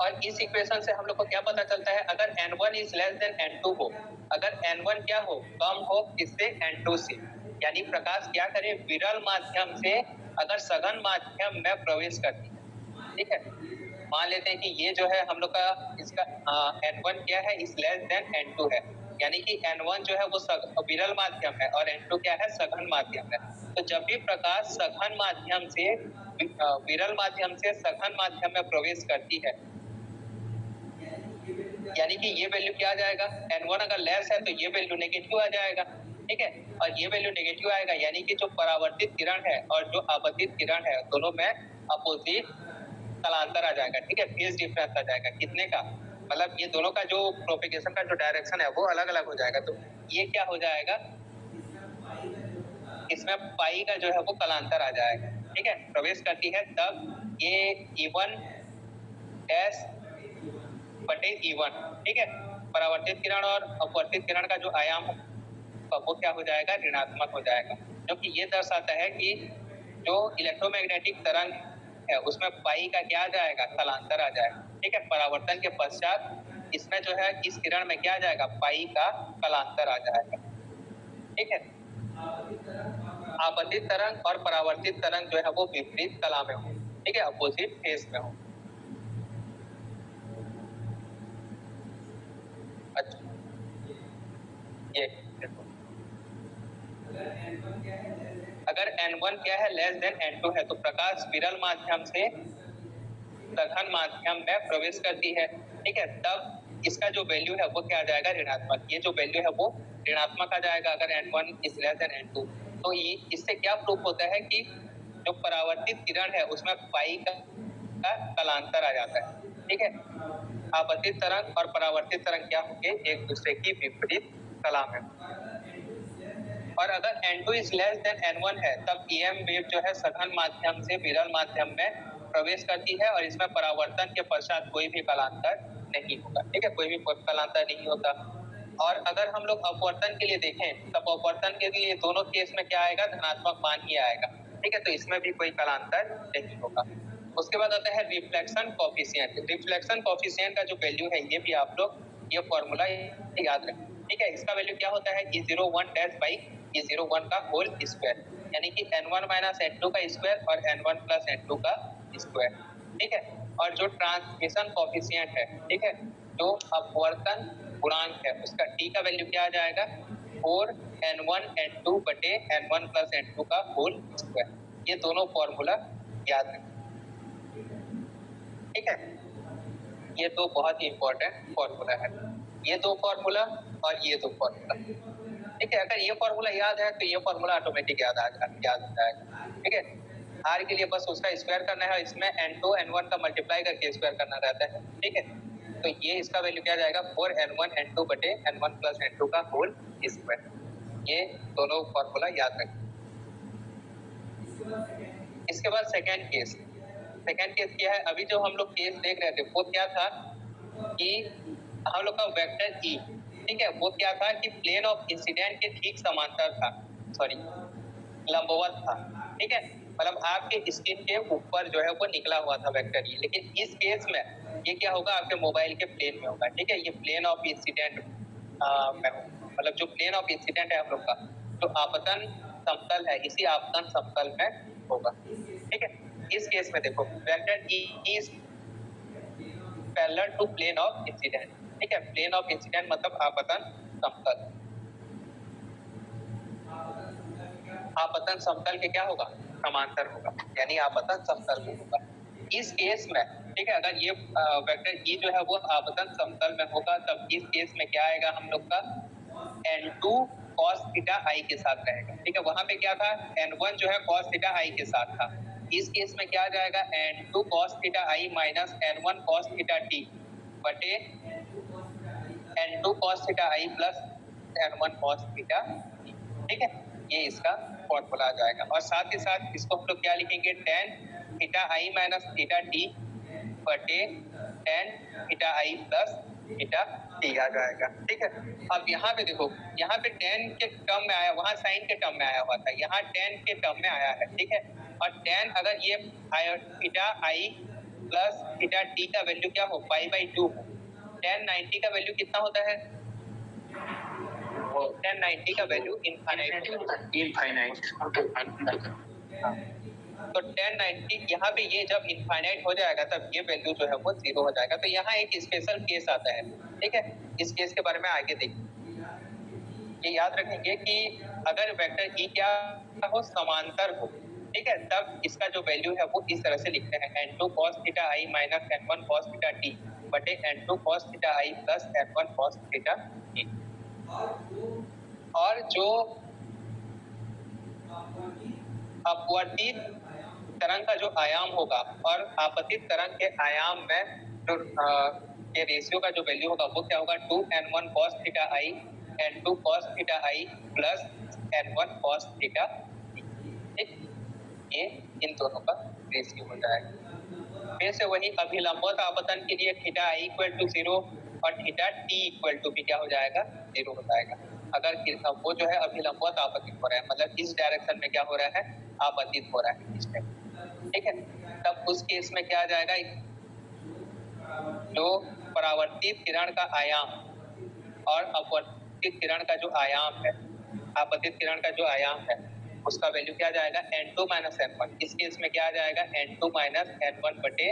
और इस इक्वेशन से हम लोग को क्या पता चलता है, अगर n1 is less than n2 हो, अगर n1 क्या हो, कम हो किससे, n2 से, यानी प्रकाश क्या करे, विरल माध्यम से अगर सघन माध्यम में प्रवेश करती है, ठीक है। मान लेते हैं कि ये जो है हम लोग का इसका n1 क्या है, इस लेस देन n2 है, यानी कि n1 जो है वो विरल माध्यम है और n2 क्या है, सघन माध्यम है। तो जब भी प्रकाश सघन माध्यम से विरल माध्यम से सघन माध्यम में प्रवेश करती है, यानी कि ये वैल्यू क्या आ जाएगा, n1 अगर लेस है तो ये वैल्यू नेगेटिव आ जाएगा, ठीक है। और ये वैल्यू नेगेटिव आएगा, यानी कि जो परावर्तित किरण है और जो आपतित किरण है, दोनों में अपोजिट कलांतर आ जाएगा, ठीक है। फेज डिफरेंस आ जाएगा, कितने का, मतलब ये दोनों का जो प्रोपेगेशन का जो डायरेक्शन है वो अलग अलग हो जाएगा। तो ये क्या हो जाएगा, इसमें पाई का जो है वो कलांतर आ जाएगा, ठीक है। प्रवेश करती है तब ये E1 डैश बटे E1, ठीक है। परावर्तित किरण और अपवर्तित किरण का जो आयाम होगा वो क्या हो जाएगा, ऋणात्मक हो जाएगा, जो कि ये दर्शाता है कि जो इलेक्ट्रोमैग्नेटिक तरंग है उसमें पाई का क्या आ जाएगा, कलांतर आ जाएगा, ठीक है। परावर्तन के पश्चात इसमें जो है इस किरण में क्या आ जाएगा, पाई का कलांतर आ जाएगा, ठीक है। आपतित तरंग और परावर्तित तरंग जो है वो विपरीत कला में हो, ठीक है, अपोजिट फेज में हो। अच्छा, ये अगर n1 क्या है, लेस देन n2 है, तो प्रकाश विरल माध्यम से सघन माध्यम में प्रवेश करती है, ठीक है। तब इसका जो वैल्यू है वो क्या आ जाएगा, ऋणात्मक। ये जो वैल्यू है वो ऋणात्मक आ जाएगा अगर n1 is less than n2। तो ये इससे क्या प्रूफ होता है कि जो परावर्तित किरण है उसमें पाई का कलांतर आ जाता है, ठीक है। आपतित तरंग और परावर्तित तरंग क्या होंगे, एक दूसरे की विपरीत कला में। और अगर n2 is less than n1 है, तब EM वेव जो है सघन माध्यम से विरल माध्यम में प्रवेश करती है और इसमें परावर्तन के पश्चात कोई भी कलांतर नहीं होगा, ठीक है, कोई भी कलांतर नहीं होता। और अगर हम लोग अपवर्तन के लिए देखें, तब अपवर्तन के लिए दोनों केस में क्या आएगा, धनात्मक मान ही आएगा, ठीक है। तो इसमें भी कोई कलांतर नहीं होगा। उसके बाद आता है रिफ्लेक्शन कॉफिशिएंट। रिफ्लेक्शन कॉफिशिएंट का जो वैल्यू है, ये भी आप लोग ये फॉर्मूला याद रखें, ठीक है। इसका वैल्यू क्या होता है, E01 डैश बाई E01 का होल स्क्वायर, यानी कि n1 माइनस n2 का स्क्वायर और n1 प्लस n2 का स्क्वायर, ठीक है। और जो ट्रांसमिशन कॉफिशिएंट है, ठीक है, जो अपवर्तन गुणांक है, उसका t का वैल्यू क्या आ जाएगा, 4n1 n2 बटे n1 प्लस n2 का होल स्क्वायर। ये दोनों फॉर्मूला याद रखें, ठीक है। ये दो बहुत ही इंपॉर्टेंट फॉर्मूला है, ये दो फॉर्मूला और ये दो फॉर्मूला, ठीक है। अगर ये फॉर्मूला याद है तो ये फॉर्मूला ऑटोमेटिक याद हो जाएगा, ठीक है। r के लिए बस उसका स्क्वायर करना है, इसमें n2 n1 का मल्टीप्लाई करके स्क्वायर करना रहता है, ठीक है। तो ये इसका वैल्यू क्या जाएगा, 4n1 n2 बटे n1 प्लस n2 का होल स्क्वायर। ये दोनों फॉर्मूला याद रखें। इसके बाद सेकेंड केस क्या है, अभी जो हम लोग केस देख रहे थे वो क्या था कि हम लोग का वेक्टर E, ठीक है, वो क्या था कि प्लेन ऑफ इंसिडेंट के ठीक समांतर था, सॉरी लंबवत था, ठीक है। मतलब आपके स्क्रीन के ऊपर जो है वो निकला हुआ था वेक्टर E। लेकिन इस केस में ये क्या होगा, आपके मोबाइल के प्लेन में होगा, ठीक है। ये प्लेन ऑफ इंसिडेंट में मतलब जो प्लेन ऑफ इंसिडेंट है हम लोग का, जो आपतन समतल है, इसी आपतन समतल में होगा, ठीक है। इस केस में देखो vector E is parallel to plane of incident, ठीक है। प्लेन ऑफ इंसिडेंट मतलब आपतन समतल। आपतन समतल के क्या होगा, समांतर होगा, यानी आपतन समतल में होगा। इस केस में, ठीक है, अगर ये वेक्टर E जो है वो आपतन समतल में होगा, तब इस केस में क्या आएगा हम लोग का, n2 cos थीटा i के साथ रहेगा, ठीक है। वहां पे क्या था, n1 जो है cos थीटा i के साथ था, इस केस में क्या आ जाएगा, n2 cos theta i minus n1 cos theta t बटे n2 cos theta i plus n1 cos theta t. ठीक है, ये इसका फॉर्मूला आ जाएगा। और साथ ही साथ इसको हम लोग क्या लिखेंगे, tan theta i minus theta t बटे tan theta i plus theta T आ जाएगा। ठीक है, अब यहाँ पे देखो, यहाँ पे tan के टर्म में आया, वहां साइन के टर्म में आया हुआ था, यहाँ tan के टर्म में आया है। ठीक है, और tan अगर ये theta i plus theta T का वैल्यू क्या हो, π/2 हो, tan 90 का वैल्यू कितना होता है, tan 90 का वैल्यू इनफाइनाइट होता है। तो tan 90 यहाँ पे ये जब इनफाइनाइट हो जाएगा तब ये वैल्यू जो है वो 0 हो जाएगा। तो यहाँ एक स्पेशल केस आता है। ठीक है, इस केस के बारे में आगे देखिए। ये याद रखेंगे कि अगर वेक्टर ई क्या हो, समांतर हो, ठीक है, तब इसका जो वैल्यू है वो इस तरह से लिखते हैं, n2 cos theta i minus n1 cos theta t बटे n2 cos theta i plus n1 cos theta t. और जो अपवर्तित तरंग का जो आयाम होगा और आपतित तरंग के आयाम में जो के रेशियो का जो वैल्यू होगा वो क्या होगा, 2n1 cos theta I n2 cos theta i plus n1 cos theta. ठीक, ये इन दोनों का रेशियो हो जाएगा। फिर से वही अभिलंबवत आपतन के लिए थीटा आई इक्वल टू 0 और थीटा टी इक्वल टू भी क्या हो जाएगा, 0 हो जाएगा। अगर वो जो है अभिलंबवत आपतित हो रहा है, मतलब इस डायरेक्शन में क्या हो रहा है, आपतित हो रहा है इस टाइप। ठीक है, तब उस केस में क्या आ जाएगा, जो परावर्तित किरण का आयाम और अपवर्तित किरण का जो आयाम है, आपतित किरण का जो आयाम है, उसका वैल्यू क्या आ जाएगा, n2 माइनस n1। इस केस में क्या आ जाएगा, n2 माइनस n1 बटे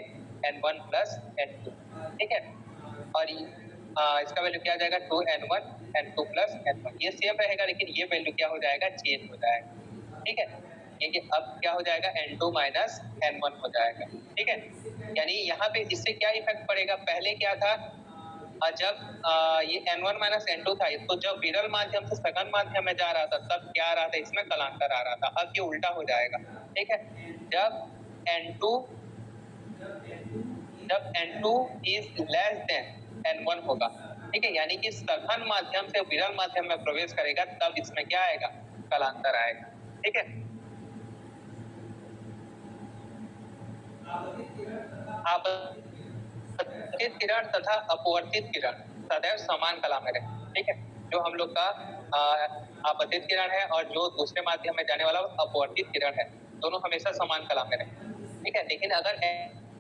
n1 प्लस n2। ठीक है, और इसका वैल्यू क्या आ जाएगा, 2n1 n2 प्लस n1। ये सेम रहेगा लेकिन ये वैल्यू क्या हो जाएगा, चेंज हो जाएगा। ठीक है, ये अब क्या हो जाएगा, n2 माइनस n1 हो जाएगा। ठीक है, यानी यहाँ पे इससे क्या इफेक्ट पड़ेगा, पहले क्या था, जब ये n1 माइनस n2 था, तो जब विरल माध्यम से सघन माध्यम में जा रहा था तब क्या आ रहा था, इसमें कलांतर आ रहा था। अब ये उल्टा हो जाएगा। ठीक है, जब n2 is less than n1 होगा, ठीक है, यानी कि सघन माध्यम से विरल माध्यम में प्रवेश करेगा तब इसमें क्या आएगा, कलांतर आएगा। ठीक है, आपतित किरण तथा अपवर्तित किरण सदैव समान कला में रहे। ठीक है, जो हम लोग का आपतित किरण है और जो दूसरे माध्यम में जाने वाला अपवर्तित किरण है, दोनों हमेशा समान कला में रहे। ठीक है, लेकिन अगर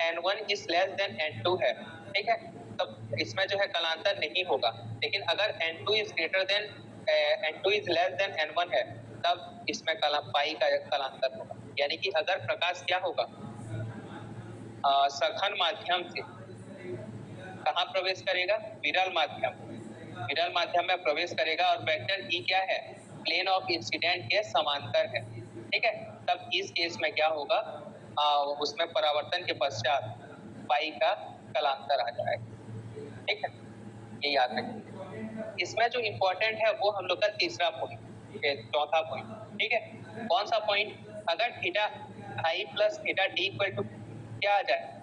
n1 is less than n2 है, ठीक है, तब इसमें जो है कलांतर नहीं होगा। लेकिन अगर n2 is greater than n2 is less than n1 है, तब इसमें पाई का कलांतर होगा। यानी कि अगर प्रकाश क्या होगा, सघन माध्यम से कहाँ प्रवेश करेगा, विरल माध्यम, विरल माध्यम में प्रवेश करेगा और वेक्टर ई क्या है, प्लेन ऑफ इंसिडेंट के समांतर है। ठीक है, तब इस केस में क्या होगा, उसमें परावर्तन के पश्चात पाई का कलांतर आ जाएगा। ठीक है, ये याद रखिए। इसमें जो इम्पोर्टेंट है वो हम लोग का तीसरा पॉइंट, चौथा पॉइंट। ठीक है, कौन सा पॉइंट, अगर theta i plus theta d equal to क्या आ जाए,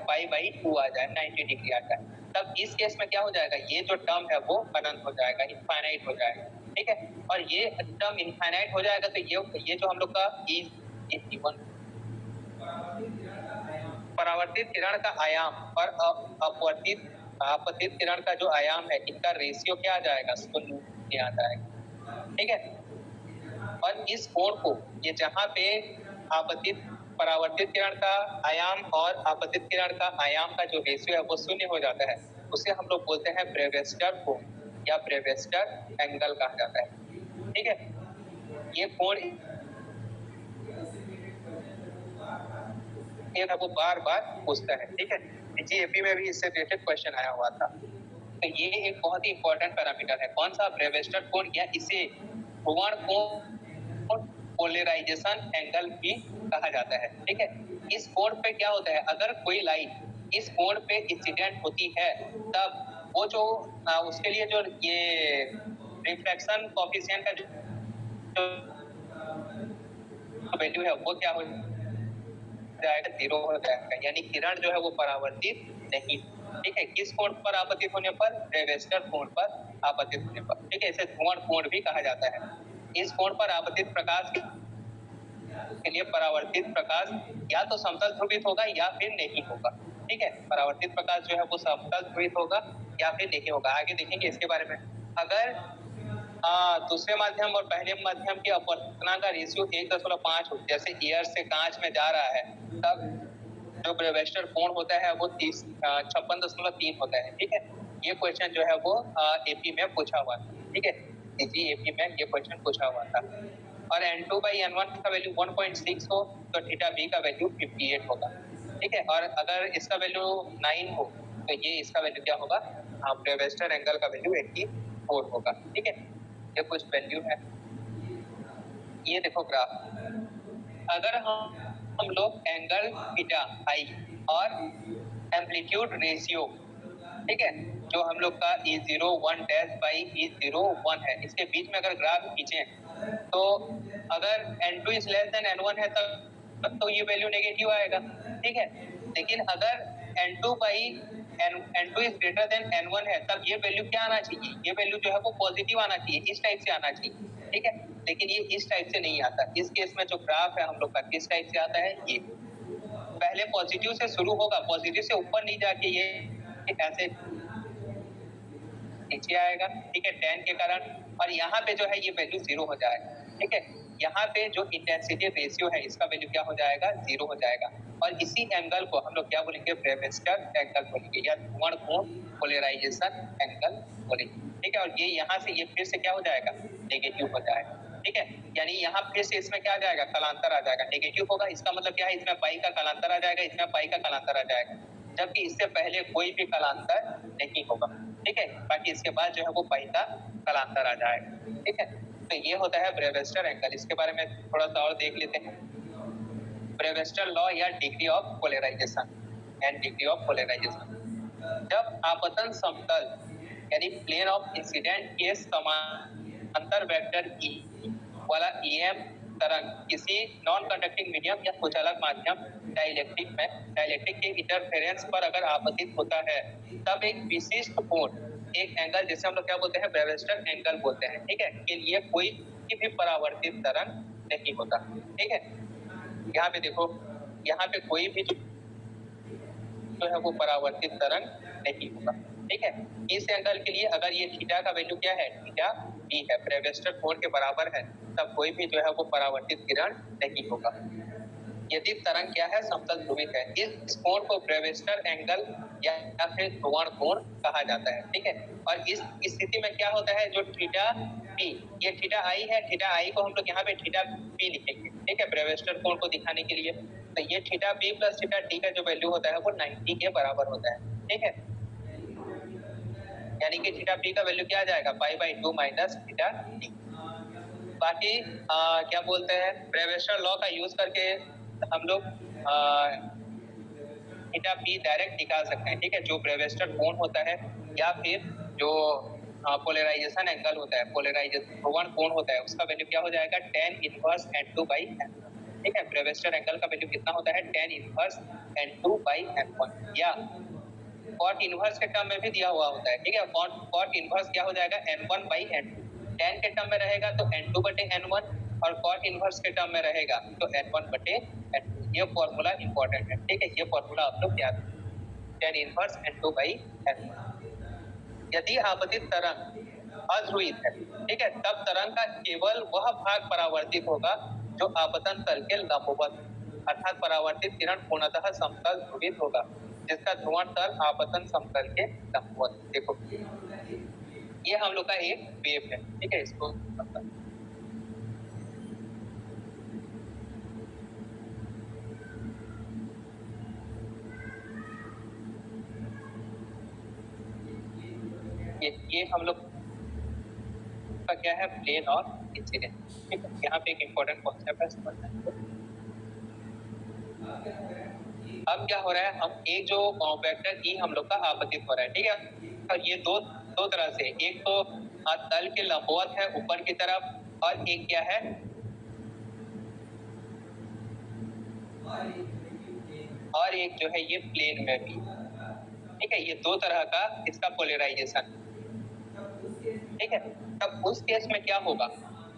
π/2 आ जाए, 90 डिग्री आ जाए, तब इस केस में क्या हो जाएगा, ये जो टर्म है वो अनंत हो जाएगा, इनफाइनाइट हो जाएगा। ठीक है, और ये टर्म इनफाइनाइट हो जाएगा तो ये जो हम लोग का परावर्तित किरण का आयाम और आपतित किरण का जो आयाम है, इनका रेशियो क्या आ जाएगा, 0 आ जाएगा। ठीक है, और इस कोण को, ये जहाँ पे परावर्तित किरण का आयाम और आपतित किरण का आयाम का जो रेशियो है वो 0 हो जाता है, उसे हम लोग बोलते हैं ब्रेविस्टर कोण या ब्रेविस्टर एंगल कहा जाता है। ठीक है, ये कोण ये वो बार बार पूछता है। ठीक है, जीएपी में भी इससे रिलेटेड क्वेश्चन आया हुआ था। तो ये एक बहुत ही इंपॉर्टेंट पैरामीटर है, कौन सा, ब्रेविस्टर कोण, या इसे भ्रमण कोण, पोलराइजेशन एंगल भी कहा जाता है। ठीक है, इस कोण पे क्या होता है, अगर कोई लाइट इस कोण पे इंसिडेंट होती है तब वो जो उसके लिए जो ये रिफ्लेक्शन कोएफिशिएंट का जो वैल्यू है वो क्या हो जाएगा, 0 हो जाएगा, यानी किरण जो है वो परावर्तित नहीं। ठीक है, किस कोण पर आपतित होने पर? ब्रेविस्टर कोण पर आपतित होने पर। ठीक है, इसे ध्रुवण कोण भी कहा जाता है। इस कोण पर आपतित प्रकाश के लिए परावर्तित प्रकाश या तो समतल ध्रुवित होगा या फिर नहीं होगा। ठीक है, परावर्तित प्रकाश जो है वो समतल ध्रुवित होगा या फिर नहीं होगा। आगे देखेंगे इसके बारे में। अगर दूसरे माध्यम और पहले माध्यम की अपवर्तनांक का रेशियो 1.5 हो, जैसे एयर से कांच में जा रहा है, तब जो ब्रेविस्टर कोण होता है वो 56.3 होता है। ठीक है, ये क्वेश्चन जो है वो एपी में पूछा हुआ था। ठीक है, जी एपी में ये क्वेश्चन पूछा हुआ था। और N2/N1 का वैल्यू 1.6 हो तो थीटा बी का वैल्यू 58 होगा। ठीक है, और अगर इसका वैल्यू 9 हो तो ये इसका वैल्यू क्या होगा? ब्रेविस्टर एंगल का वैल्यू 84 होगा। ठीक है, ये कुछ वैल्यू है। ये देखो ग्राफ, अगर हम लोग एंगल थीटा आई और एम्पलीट्यूड रेशियो, ठीक है, जो हम लोग का E01 डैश बाई E01 है, इसके बीच में अगर ग्राफ खींचें तो अगर N2 is less than N1 है तब तो ये वैल्यू नेगेटिव आएगा। ठीक है, लेकिन अगर N2 is greater than N1 है तब ये वैल्यू क्या आना चाहिए? ये वैल्यू जो है वो पॉजिटिव आना चाहिए, इस टाइप से आना चाहिए। ठीक है, लेकिन ये इस टाइप से नहीं आता। इस केस में जो ग्राफ है हम लोग का किस टाइप से आता है? ये पहले पॉजिटिव से शुरू होगा, पॉजिटिव से ऊपर नहीं जाके ये ऐसे नीचे आएगा। ठीक है, tan के कारण, और यहाँ पे जो है ये वैल्यू 0 हो जाएगा। ठीक है, यहाँ पे जो इंटेंसिटी रेशियो है इसका वैल्यू क्या हो जाएगा? 0 हो जाएगा। और इसी एंगल को हम लोग क्या बोलेंगे? ब्रेविस्टर एंगल बोलेंगे या ध्रुवण कोण पोलराइजेशन एंगल बोलेंगे। ठीक है, और ये यहाँ से ये फिर से क्या हो जाएगा? नेगेटिव हो जाएगा। ठीक है, यानी यहाँ फिर से इसमें क्या आ जाएगा? कलांतर आ जाएगा, नेगेटिव होगा। इसका मतलब क्या है? इसमें पाई का कलांतर आ जाएगा, इसमें पाई का कलांतर आ जाएगा, जबकि इससे पहले कोई भी कलांतर नहीं होगा। ठीक है, बाकी इसके बाद जो है वो पाई का कलांतर आ जाएगा। ठीक है, तो ये होता है ब्रेविस्टर एंगल। इसके बारे में थोड़ा सा और देख लेते हैं। ब्रेविस्टर लॉ या degree of polarization and degree of polarization. जब आपतन समतल यानी प्लेन ऑफ इंसिडेंट के समांतर वेक्टर ई वाला ईएम तरंग किसी नॉन कंडक्टिंग मीडियम या कुछ अलग माध्यम डाइलेक्ट्रिक के इंटरफेरेंस पर अगर आपतित होता है तब एक विशिष्ट कोण, एक एंगल जिसे हम लोग क्या बोलते हैं? ब्रेविस्टर एंगल बोलते हैं। ठीक है, के लिए कोई भी परावर्तित तरंग नहीं होता। ठीक है, यहाँ पे देखो, यहाँ पे कोई भी जो है वो परावर्तित तरंग नहीं होगा। ठीक है, इस एंगल के लिए अगर ये थीटा का वैल्यू क्या है? थीटा बी है, ब्रेविस्टर कोण के बराबर है, तब कोई भी जो है वो परावर्तित किरण नहीं होगा। यदि तरंग क्या है? समतल ध्रुवित है, इस कोण को ब्रेविस्टर एंगल या फिर ध्रुवण कोण कहा जाता है। ठीक है, और इस स्थिति में क्या होता है? जो थीटा पी, ये थीटा आई है, थीटा आई को हम लोग यहाँ पे थीटा पी लिखेंगे। ठीक है, ब्रेविस्टर कोण को दिखाने के लिए। तो ये theta P plus theta T का जो वैल्यू होता है वो 90 के बराबर होता है। ठीक है, यानी कि थीटा पी का वैल्यू क्या आ जाएगा? π/2 माइनस थीटा टी। बाकी क्या बोलते हैं? ब्रेविस्टर लॉ का यूज करके हम लोग थीटा पी डायरेक्ट निकाल सकते हैं। ठीक है, जो ब्रेविस्टर कोण होता है या फिर जो पोलराइजेशन एंगल होता है, पोलराइजेशन ध्रुवण कोण होता है, उसका वैल्यू क्या हो जाएगा? tan inverse N2/N1। ठीक है, ब्रेविस्टर एंगल का वैल्यू कितना होता है? tan इनवर्स N2/N1, या कॉट इनवर्स के टर्म में भी दिया हुआ होता है। ठीक है, कॉट इनवर्स क्या हो जाएगा? N1/N2। tan के टर्म में रहेगा तो N2/N1, और कॉट इनवर्स के टर्म में रहेगा तो N1/N2। ये फॉर्मूला इंपॉर्टेंट है। ठीक है, ये फॉर्मूला आप लोग याद रखें, tan इनवर्स N2/N1। यदि आपतित तरंग अध्रुवित है, ठीक है, तब तरंग का केवल वह भाग परावर्तित होगा जो आपतन तल के लंबवत, अर्थात परावर्तित किरण पूर्णतः समतल ध्रुवित होगा, जिसका ध्रुवण तल आपतन समतल के लंबवत। देखो, ये हम लोग का एक वेव है। ठीक है, इसको ये हम लोग का क्या है? प्लेन और इंसिडेंट। ठीक है, यहाँ पे एक इम्पोर्टेंट कॉन्सेप्ट है, समझना है। अब क्या हो रहा है? हम एक जो वेक्टर ई हम लोग का आपतित हो रहा है। ठीक है, और ये दो तरह से, एक तो तल के लंबवत है ऊपर की तरफ, और एक क्या है? और एक जो है ये प्लेन में भी, ठीक है। ये दो तरह का इसका पोलराइजेशन, ठीक है। तब उस केस में क्या होगा,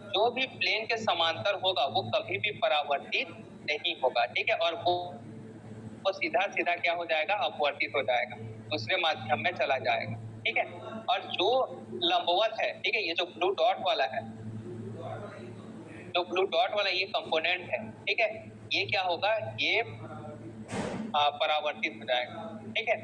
जो भी प्लेन के समांतर होगा वो कभी भी परावर्तित नहीं होगा, ठीक है। और वो सीधा सीधा क्या हो जाएगा, अपवर्तित हो जाएगा, दूसरे माध्यम में चला जाएगा, ठीक है। और जो लंबवत है, ठीक है, ये जो ब्लू डॉट वाला है, जो ब्लू डॉट वाला ये कंपोनेंट है, ठीक है, ये क्या होगा, ये परावर्तित हो जाएगा, ठीक है।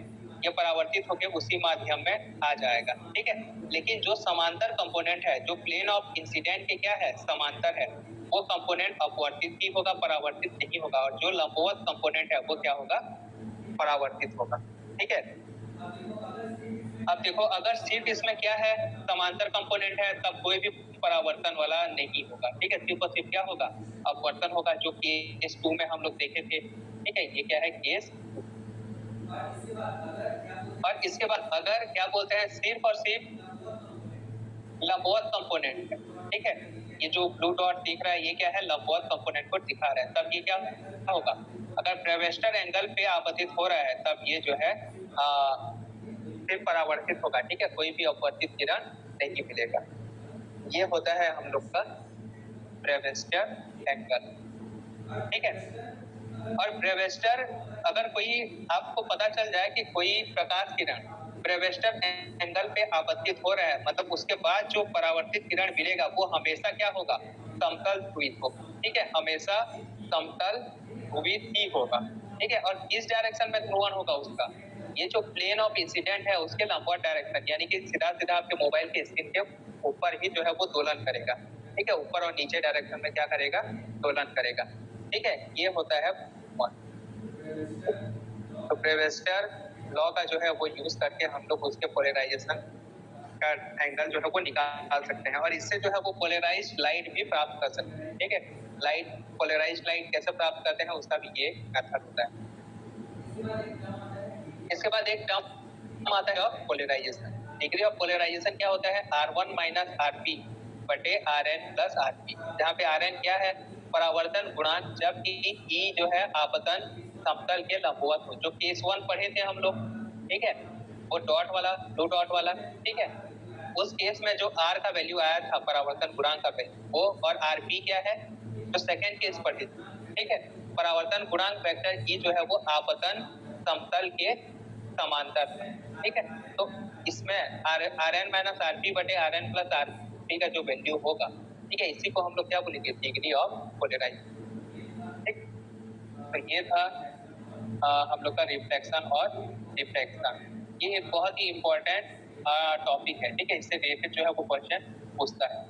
ये परावर्तित होकर उसी माध्यम में आ जाएगा, ठीक है। लेकिन जो समांतर कंपोनेंट है, जो प्लेन ऑफ इंसिडेंट के क्या है, समांतर है, वो कंपोनेंट अपवर्तित ही होगा, परावर्तित नहीं होगा। और जो लंबवत कंपोनेंट है वो क्या होगा, परावर्तित होगा, ठीक है। अब देखो, अगर सिर्फ इसमें क्या है, समांतर कंपोनेंट है, तब कोई भी परावर्तन वाला नहीं होगा, ठीक है। सिर्फ और सिर्फ क्या होगा, अपवर्तन होगा, जो केस 2 में हम लोग देखे थे, ठीक है। ये क्या है, केस। और इसके बाद अगर क्या बोलते हैं, सिर्फ और सिर्फ लंबवत कंपोनेंट है, ठीक है। ये जो ब्लू डॉट दिख रहा है ये क्या है, लंबवत कंपोनेंट को दिखा रहा है। तब ये क्या होगा, अगर ब्रेविस्टर एंगल पे आपतित हो रहा है तब ये जो है सिर्फ परावर्तित होगा, ठीक है, कोई भी अपवर्तित किरण नहीं मिलेगा। ये होता है हम लोग का ब्रेविस्टर एंगल, ठीक है। और ब्रेविस्टर, अगर कोई आपको पता चल जाए कि कोई प्रकाश किरण ब्रेविस्टर एंगल पे आपतित हो रहा है, मतलब उसके बाद जो परावर्तित किरण मिलेगा वो हमेशा क्या होगा, समतल ध्रुवित होगा, ठीक है, हमेशा समतल ध्रुवित ही होगा, ठीक है। और किस डायरेक्शन में ध्रुवण होगा उसका, ये जो प्लेन ऑफ इंसिडेंट है उसके लंबवत डायरेक्शन, यानी कि सीधा सीधा आपके मोबाइल के स्क्रीन के ऊपर ही जो है वो दोलन करेगा, ठीक है। ऊपर और नीचे डायरेक्शन में क्या करेगा, दोलन करेगा, ठीक है। ये होता है तो ब्रेविस्टर लॉ का जो है वो यूज करके हम लोग उसके पोलराइजेशन का एंगल जो है वो निकाल सकते हैं। और इससे जो है वो पोलराइज्ड लाइट भी प्राप्त कर सकते हैं, ठीक है। लाइट, पोलराइज्ड लाइट कैसे प्राप्त करते हैं उसका भी ये मेथड होता है। इसके बाद एक टर्म आता है पोलराइजेशन। डिग्री ऑफ पोलराइजेशन क्या होता है, R1 माइनस RP बटे RN प्लस RP, जहाँ पे RN क्या है, परावर्तन गुणांक, जबकि E जो है आपतन समतल के लंबवत हो, जो केस 1 पढ़े थे हम लोग, ठीक है, वो डॉट वाला, ब्लू डॉट वाला, ठीक है। उस केस में जो R का वैल्यू आया था, परावर्तन गुणांक का वैल्यू, वो, और RP क्या है, जो सेकेंड केस पढ़े थे, ठीक है। परावर्तन गुणांक वेक्टर E जो है वो आपतन समतल के समांतर है, ठीक है। तो इसमें RN माइनस RP बटे RN प्लस RP का जो वैल्यू होगा, ठीक है, इसी को हम लोग क्या बोलेंगे, डिग्री ऑफ पोलराइजेशन, ठीक। तो ये था हम लोग का रिफ्लेक्शन और डिफ्रेक्शन। ये एक बहुत ही इम्पोर्टेंट टॉपिक है, ठीक है। इससे रिलेटेड जो है वो क्वेश्चन पूछता है,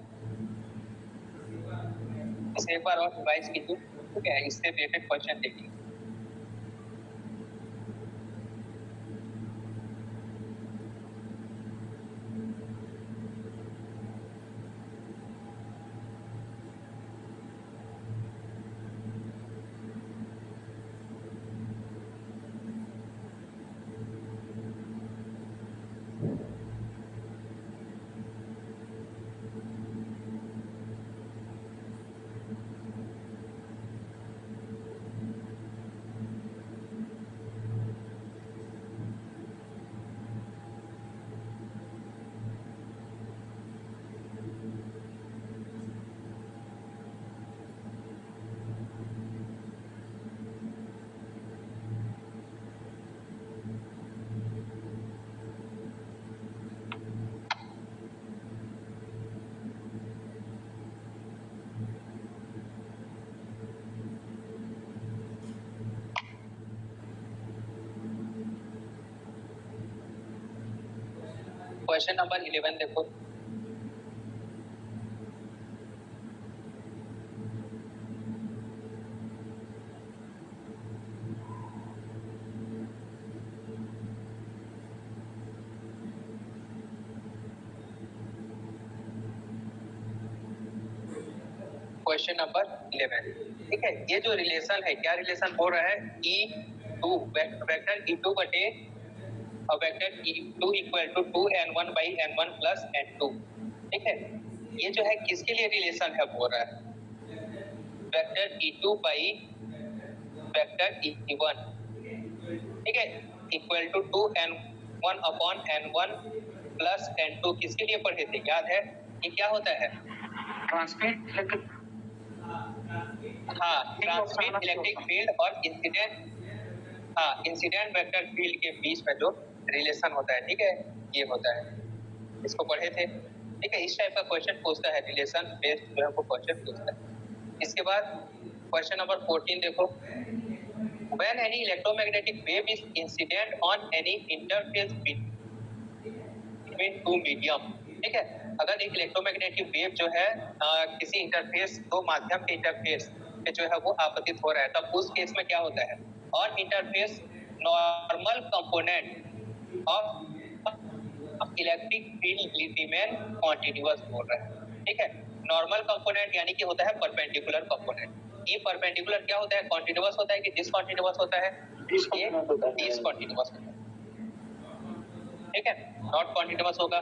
इसे एक बार और रिवाइज कीजिए, ठीक है, इससे रिलेटेड क्वेश्चन देखिए। क्वेश्चन नंबर 11 देखो, क्वेश्चन नंबर 11, ठीक है। ये जो रिलेशन है, क्या रिलेशन हो रहा है, E2 वेक्टर E2 बटे vector E2 equal to 2n1 by n1 plus n2, ठीक है। ये जो है किसके लिए रिलेशन है बोल रहा है, vector E2 by vector E1, ठीक है, equal to 2n1 upon n1 plus n2 किसके लिए पढ़े थे, याद है? ये क्या होता है? ट्रांसमिट इलेक्ट्रिक, हाँ, ट्रांसमिट इलेक्ट्रिक फील्ड और इंसिडेंट वेक्टर फील्ड के बीच में जो रिलेशन होता है, ठीक है, ये होता है, इसको पढ़े थे। ठीक है, इस टाइप का क्वेश्चन पूछता है, रिलेशन बेस्ड जो है वो क्वेश्चन पूछता है। इसके बाद क्वेश्चन नंबर 14 देखो, when any electromagnetic wave is incident on any interface between two medium. ठीक है, अगर एक इलेक्ट्रोमैग्नेटिक वेव जो है किसी इंटरफेस, दो माध्यम के इंटरफेस पे जो है वो आपतित हो रहा है, तब उस केस में क्या होता है? और interface normal component of electric field remain continuous बोल रहा है। ठीक है, नॉर्मल कंपोनेंट यानी कि होता है परपेंडिकुलर कंपोनेंट। ये परपेंडिकुलर क्या होता है? कॉन्टिन्यूअस होता है कि डिसकॉन्टिन्यूअस होता है? डिसकॉन्टिन्यूअस होता है। ठीक है, नॉट कॉन्टिन्यूअस होगा।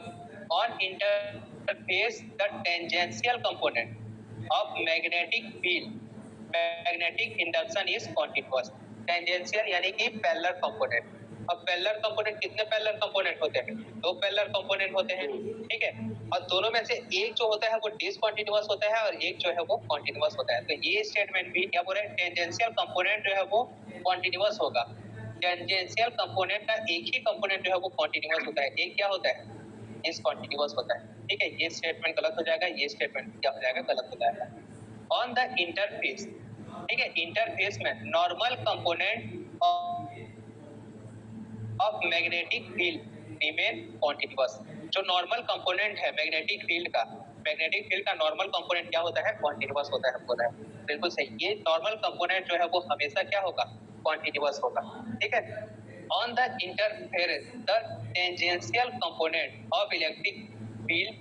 On interface the tangential component of magnetic field, magnetic induction is continuous. Tangential यानी कि पैरेलल कंपोनेंट। अब पैरेलल कंपोनेंट, कितने पैरेलल कंपोनेंट होते हैं? दो पैरेलल कंपोनेंट होते हैं। ठीक है, और दोनों में से एक जो होता है वो डिसकॉन्टिन्यूअस होता है और एक जो है वो कॉन्टिन्यूअस होता है। तो ये स्टेटमेंट भी क्या बोल रहे हैं? टेंजेंशियल कंपोनेंट जो है वो कॉन्टिन्यूअस होगा। टेंजेंशियल कंपोनेंट का एक ही कंपोनेंट जो है वो कॉन्टिन्यूअस होता है, एक क्या होता है? डिसकॉन्टिन्यूअस होता है। ठीक है, ये स्टेटमेंट गलत हो जाएगा, ये स्टेटमेंट क्या हो जाएगा? गलत हो जाएगा। ऑन द इंटरफेस, ठीक है, इंटरफेस में normal component of magnetic field remain continuous. जो नॉर्मल कंपोनेंट है मैग्नेटिक फील्ड का, मैग्नेटिक फील्ड का नॉर्मल कंपोनेंट क्या होता है? कॉन्टिन्यूअस होता है, बोला है। बिल्कुल सही, ये नॉर्मल कंपोनेंट जो है वो हमेशा क्या होगा? कॉन्टिन्यूअस होगा। ठीक है, on the interference the tangential component of electric field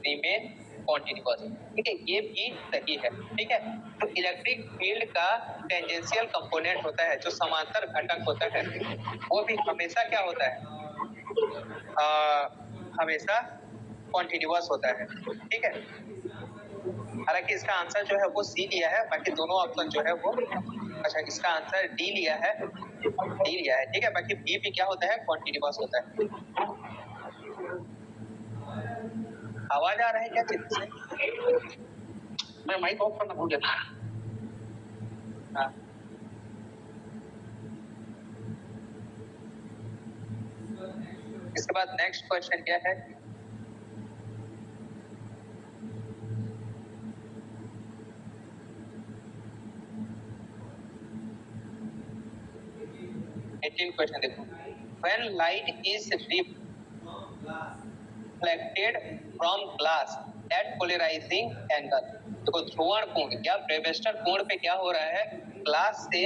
remain continuous. ठीक है, ये भी सही है। ठीक है, तो इलेक्ट्रिक फील्ड का टेंजेंशियल कंपोनेंट होता है, जो समांतर घटक होता है, वो भी हमेशा क्या होता है? हमेशा कॉन्टिन्यूअस होता है। ठीक है, हालांकि इसका आंसर जो है वो सी लिया है, बाकी दोनों ऑप्शन जो है वो, अच्छा इसका आंसर डी लिया है, डी लिया है। ठीक है, बाकी बी भी क्या होता है? कॉन्टिन्यूअस होता है। आवाज आ रहा है क्या चित्र से? मैं माइक ऑफ करना भूल गया था। हाँ, इसके बाद नेक्स्ट क्वेश्चन क्या है? क्वेश्चन देखो, when light is reflected from glass at polarizing angle। देखो, ध्रुवण कोण या ब्रेवेस्टर कोण पे क्या हो रहा है? ग्लास से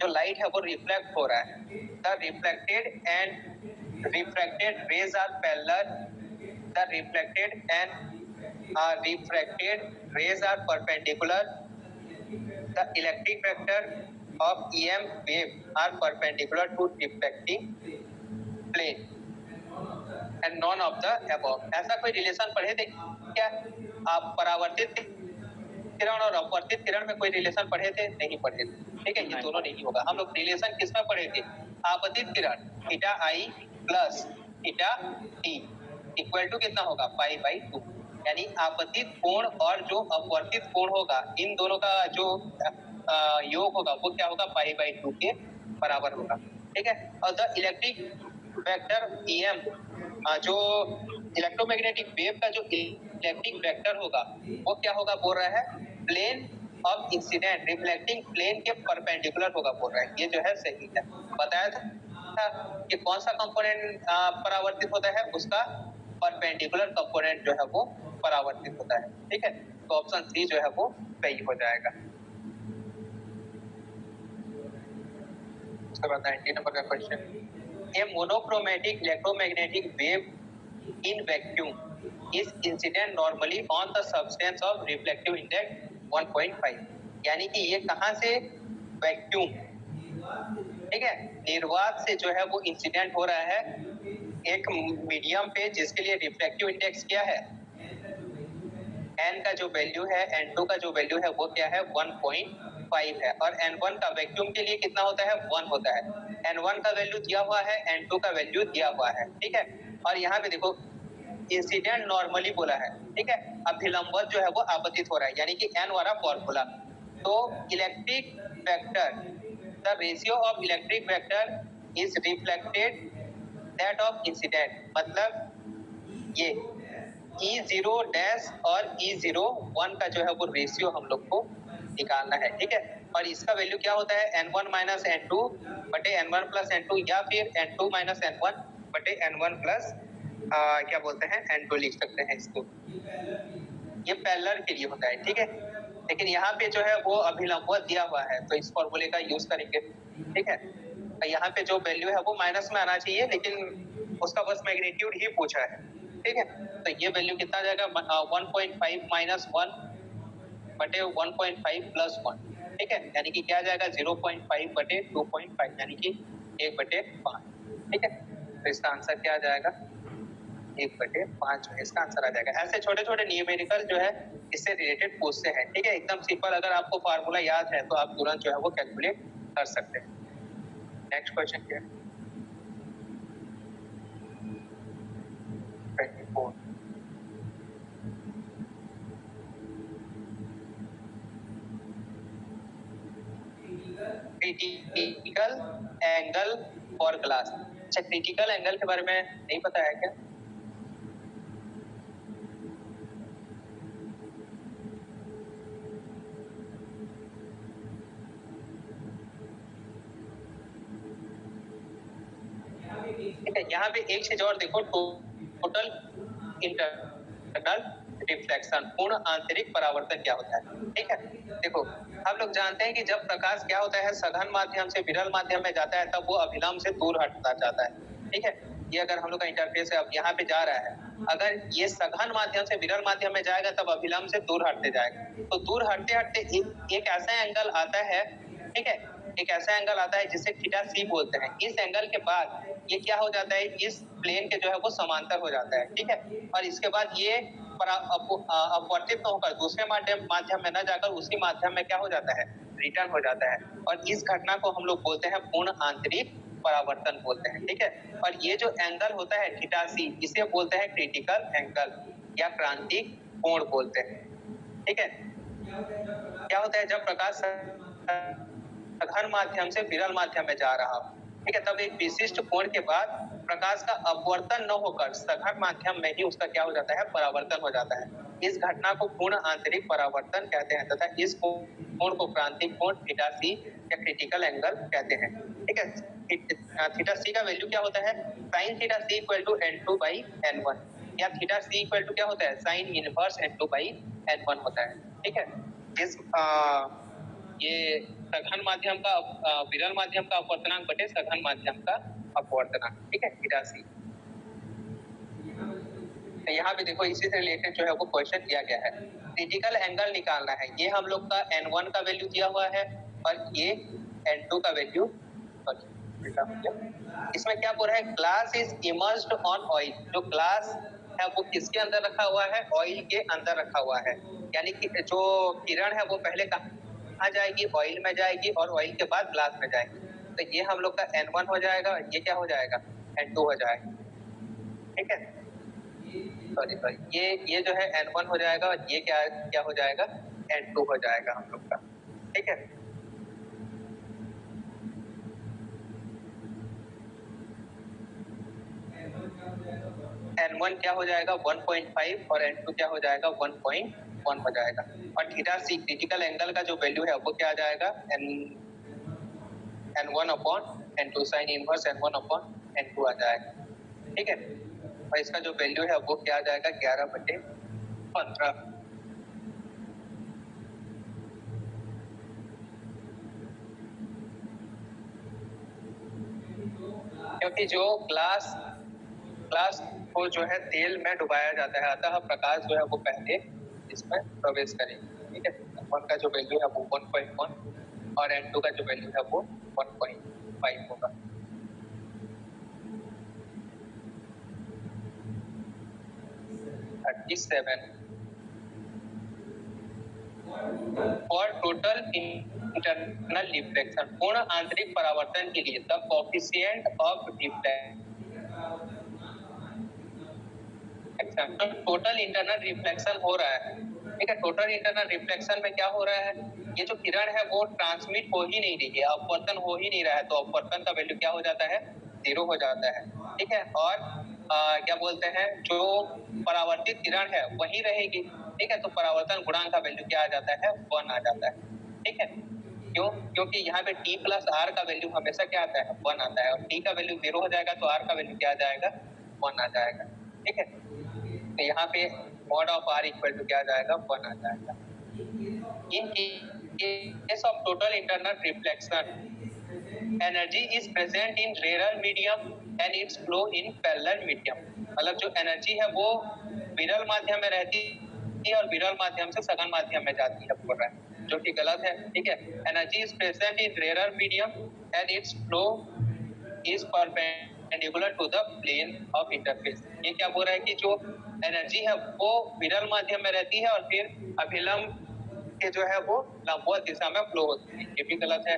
जो लाइट है वो रिफ्लेक्ट हो रहा है। The refracted rays are parallel, the refracted rays are perpendicular, the electric vector of EM wave are perpendicular to reflecting plane and none of the above। ऐसा कोई रिलेशन पढ़े थे क्या? आप परावर्तित किरण और अपवर्तित किरण में कोई रिलेशन पढ़े थे? नहीं पढ़े थे। ठीक है, ये दोनों नहीं होगा। हम लोग रिलेशन किस में पढ़े थे? आपतित किरण theta i plus theta t equal to कितना होगा? Pi by 2। यानी आपतित कोण और जो अपवर्तित कोण होगा, इन दोनों का जो योग होगा वो क्या होगा? पाई बाई 2 के बराबर होगा। ठीक है, और द इलेक्ट्रिक वेक्टर EM, जो इलेक्ट्रोमैग्नेटिक वेव का जो इलेक्ट्रिक वेक्टर होगा वो क्या होगा? बोल रहा है plane of incident reflecting plane के परपेंडिकुलर होगा, बोल रहा है। ये जो है सही है। बताया था कि कौन सा कंपोनेंट परावर्तित होता है? उसका परपेंडिकुलर कंपोनेंट जो है वो परावर्तित होता है। ठीक है, तो ऑप्शन सी जो है वो सही हो जाएगा। उसके बाद 90 नंबर का question, A monochromatic electromagnetic wave in vacuum is incident normally on the substance of reflective index 1.5। यानी कि ये कहां से? वैक्यूम, ठीक है, निर्वात से जो है वो इंसिडेंट हो रहा है एक मीडियम पे, जिसके लिए रिफ्लेक्टिव इंडेक्स क्या है? n का जो वैल्यू है, n2 का जो वैल्यू है वो क्या है? 1.5 1.5 है और N1 का वैक्यूम के लिए कितना होता है 1 होता है। N1 का वैल्यू दिया हुआ है, N2 का वैल्यू दिया हुआ है, ठीक है। और यहाँ पे देखो इंसिडेंट नॉर्मली बोला है, ठीक है। अभिलंबन जो है वो आपतित हो रहा है, यानी कि N वाला फॉर्मूला। तो electric vector, the ratio of electric vector is reflected that of incident, मतलब ये E0 डैश और E0 1 का जो है वो रेशियो हम लोग को निकालना है, ठीक है। और इसका वैल्यू क्या होता है N1 माइनस N2 बटे N1 प्लस N2, या फिर N2 माइनस N1 बटे N1 प्लस क्या बोलते हैं N2 लिख सकते हैं इसको। ये पैरेलल के लिए होता है, ठीक है। लेकिन यहाँ पे जो है वो अभिलंबवत दिया हुआ है, तो इस फॉर्मूले का यूज करेंगे, ठीक है। यहाँ पे जो वैल्यू है वो माइनस में आना चाहिए, लेकिन उसका बस मैग्नीट्यूड ही पूछा है, ठीक है। तो ये वैल्यू कितना आ जाएगा 1.5 माइनस 1 बटे 1.5 प्लस 1, ठीक है। यानी कि क्या आ जाएगा 0.5 बटे 2.5, यानी कि 1/5, ठीक है। तो इसका आंसर क्या आ जाएगा 1/5 जो है इसका आंसर आ जाएगा। ऐसे छोटे छोटे न्यूमेरिकल जो है इससे रिलेटेड पूछते हैं, ठीक है। एकदम सिंपल, अगर आपको फार्मूला याद है तो आप तुरंत जो है वो कैलकुलेट कर सकते हैं। नेक्स्ट क्वेश्चन क्या है 24। Critical angle for glass. अच्छा, क्रिटिकल एंगल के बारे में नहीं पता है क्या? ठीक है, यहाँ पे एक चीज और देखो, टोटल इंटरनल रिफ्लेक्शन, पूर्ण आंतरिक परावर्तन क्या होता है, ठीक है। देखो, हम लोग जानते हैं कि जब प्रकाश क्या होता है सघन माध्यम से विरल माध्यम में जाता है तब वो अभिलंब से दूर हटता जाता है, ठीक है। ये अगर हम लोग का इंटरफेस है, अब यहाँ पे जा रहा है, अगर ये सघन माध्यम से विरल माध्यम में जाएगा तब अभिलंब से दूर हटते जाएगा। तो दूर हटते हटते एक ऐसा एंगल आता है, ठीक है, एक ऐसा एंगल आता है जिसे थीटा सी बोलते हैं। इस एंगल के बाद ये क्या हो जाता है, इस प्लेन के जो है वो समांतर हो जाता है, ठीक है। और इसके बाद ये अपवर्तित होकर दूसरे माध्यम में न जाकर उसी माध्यम में क्या हो जाता है, रिटर्न हो जाता है। और इस घटना को हम लोग बोलते हैं पूर्ण आंतरिक परावर्तन बोलते हैं, ठीक है। और ये जो एंगल होता है थीटा सी, इसे बोलते हैं क्रिटिकल एंगल या क्रांतिक कोण बोलते हैं, ठीक है। क्या होता है जब प्रकाश सघन माध्यम से विरल माध्यम में जा रहा हो, ठीक है, तब एक विशिष्ट कोण के बाद प्रकाश का अपवर्तन न होकर सघन माध्यम में ही उसका क्या हो जाता है, परावर्तन हो जाता है। इस घटना को पूर्ण आंतरिक परावर्तन कहते हैं तथा इस कोण को क्रांतिक कोण थीटा सी या क्रिटिकल एंगल कहते हैं, ठीक है। थीटा सी का वैल्यू क्या होता है, sine theta c equal to N2 by N1, या थीटा सी इक्वल टू क्या होता है, sine inverse N2 by N1 होता है, ठीक है। इस ये सघन माध्यम का विरल माध्यम का अपवर्तनांक बटे सघन माध्यम का अपवर्तनांक, ठीक है, थीटा सी। तो यहाँ पे देखो इसी से रिलेटेड जो है वो क्वेश्चन दिया गया है, क्रिटिकल एंगल निकालना है। ये हम लोग का N1 का वैल्यू दिया हुआ है और ये N2 का वैल्यू, इसमें क्या बोल रहा है, glass is immersed on oil. जो ग्लास है वो किसके अंदर रखा हुआ है, ऑयल के अंदर रखा हुआ है। यानी कि जो किरण है वो पहले कहाँ जाएगी, ऑयल में जाएगी और ऑयल के बाद ग्लास में जाएगी। तो ये हम लोग का N1 हो जाएगा, ये क्या हो जाएगा, N2 हो जाएगा, ठीक है। सॉरी, ये जो है N1 हो जाएगा और ये क्या हो जाएगा, N2 हो जाएगा हम लोग का, ठीक है। N1 क्या हो जाएगा 1.5 और N2 क्या हो जाएगा 1.1 हो जाएगा। और थीटा सी क्रिटिकल एंगल का जो वैल्यू है वो क्या आ जाएगा, N1 upon N2, sine inverse N1 upon N2 आ जाएगा, ठीक है। और इसका जो वैल्यू है वो क्या आ जाएगा 11/15। क्योंकि जो ग्लास को जो है तेल में डुबाया जाता है, अतः प्रकाश जो है वो पहले इसमें प्रवेश करेगा, ठीक है। N1 का जो वैल्यू है वो 1.1 और N2 का जो वैल्यू है वो 1.5 होगा। For total इंटरनल रिफ्लेक्शन, पूर्ण आंतरिक परावर्तन के लिए द कोएफिशिएंट ऑफ रिफ्लेक्शन, तो टोटल इंटरनल रिफ्लेक्शन हो रहा है, ठीक है। टोटल इंटरनल रिफ्लेक्शन में क्या हो रहा है, ये जो किरण है वो ट्रांसमिट हो ही नहीं रही है, अपवर्तन हो ही नहीं रहा है, तो अपवर्तन का वैल्यू क्या हो जाता है, 0 हो जाता है, ठीक है। और क्या बोलते हैं, जो परावर्तित किरण है वही रहेगी, ठीक है, तो परावर्तन गुणांक का वैल्यू क्या आ जाता है, 1 आ जाता है, ठीक है। क्यों? क्योंकि यहाँ पे t प्लस आर का वैल्यू हमेशा क्या आता है, 1 आता है, और t का वैल्यू 0 हो जाएगा तो r का वैल्यू क्या आ जाएगा, 1 आ जाएगा, ठीक है। तो यहाँ पे mod of r equal to क्या आ जाएगा, 1 आ जाएगा। In case of total internal reflection, energy is present in rarer medium and its flow in parallel medium, मतलब जो एनर्जी है वो विरल माध्यम में रहती है और विरल माध्यम से सघन माध्यम में जाती है, बोल रहा है, जो कि गलत है, ठीक है। Energy is present in rare medium and it's flow is perpendicular to the plane of interface. ये क्या बोल रहा है कि जो एनर्जी है वो विरल माध्यम में रहती है और फिर अभिलंब के जो है वो लंबवत दिशा में फ्लो होती है, ये भी गलत है।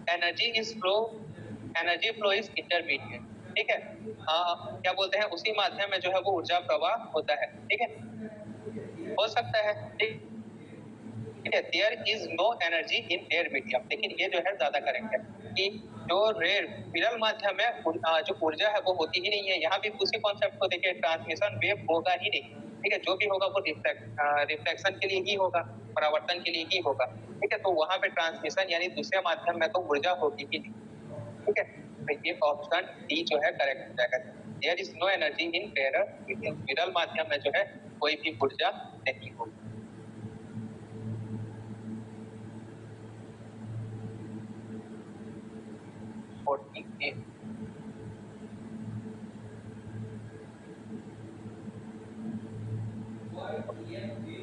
एनर्जी फ्लो इज इंटरमीडिएट, ठीक है। क्या बोलते हैं, उसी माध्यम में जो है वो ऊर्जा प्रवाह होता है, ठीक है, हो सकता है, ठीक है। There is no energy in rare medium, लेकिन ये जो है ज्यादा करेक्ट है कि जो रेयर विरल माध्यम में जो ऊर्जा है वो होती ही नहीं है। यहाँ भी उसी कॉन्सेप्ट को देखिए, ट्रांसमिशन वेव होगा ही नहीं, ठीक है, जो भी होगा वो रिफ्लेक्शन के लिए ही होगा, परावर्तन के लिए ही होगा, ठीक है। तो वहां पे ट्रांसमिशन यानी दूसरे माध्यम में तो ऊर्जा होगी ही नहीं, ठीक है। तो ये ऑप्शन डी जो है करेक्ट हो जाएगा। There is no energy in rare medium, विरल माध्यम में जो है कोई भी ऊर्जा नहीं होगी।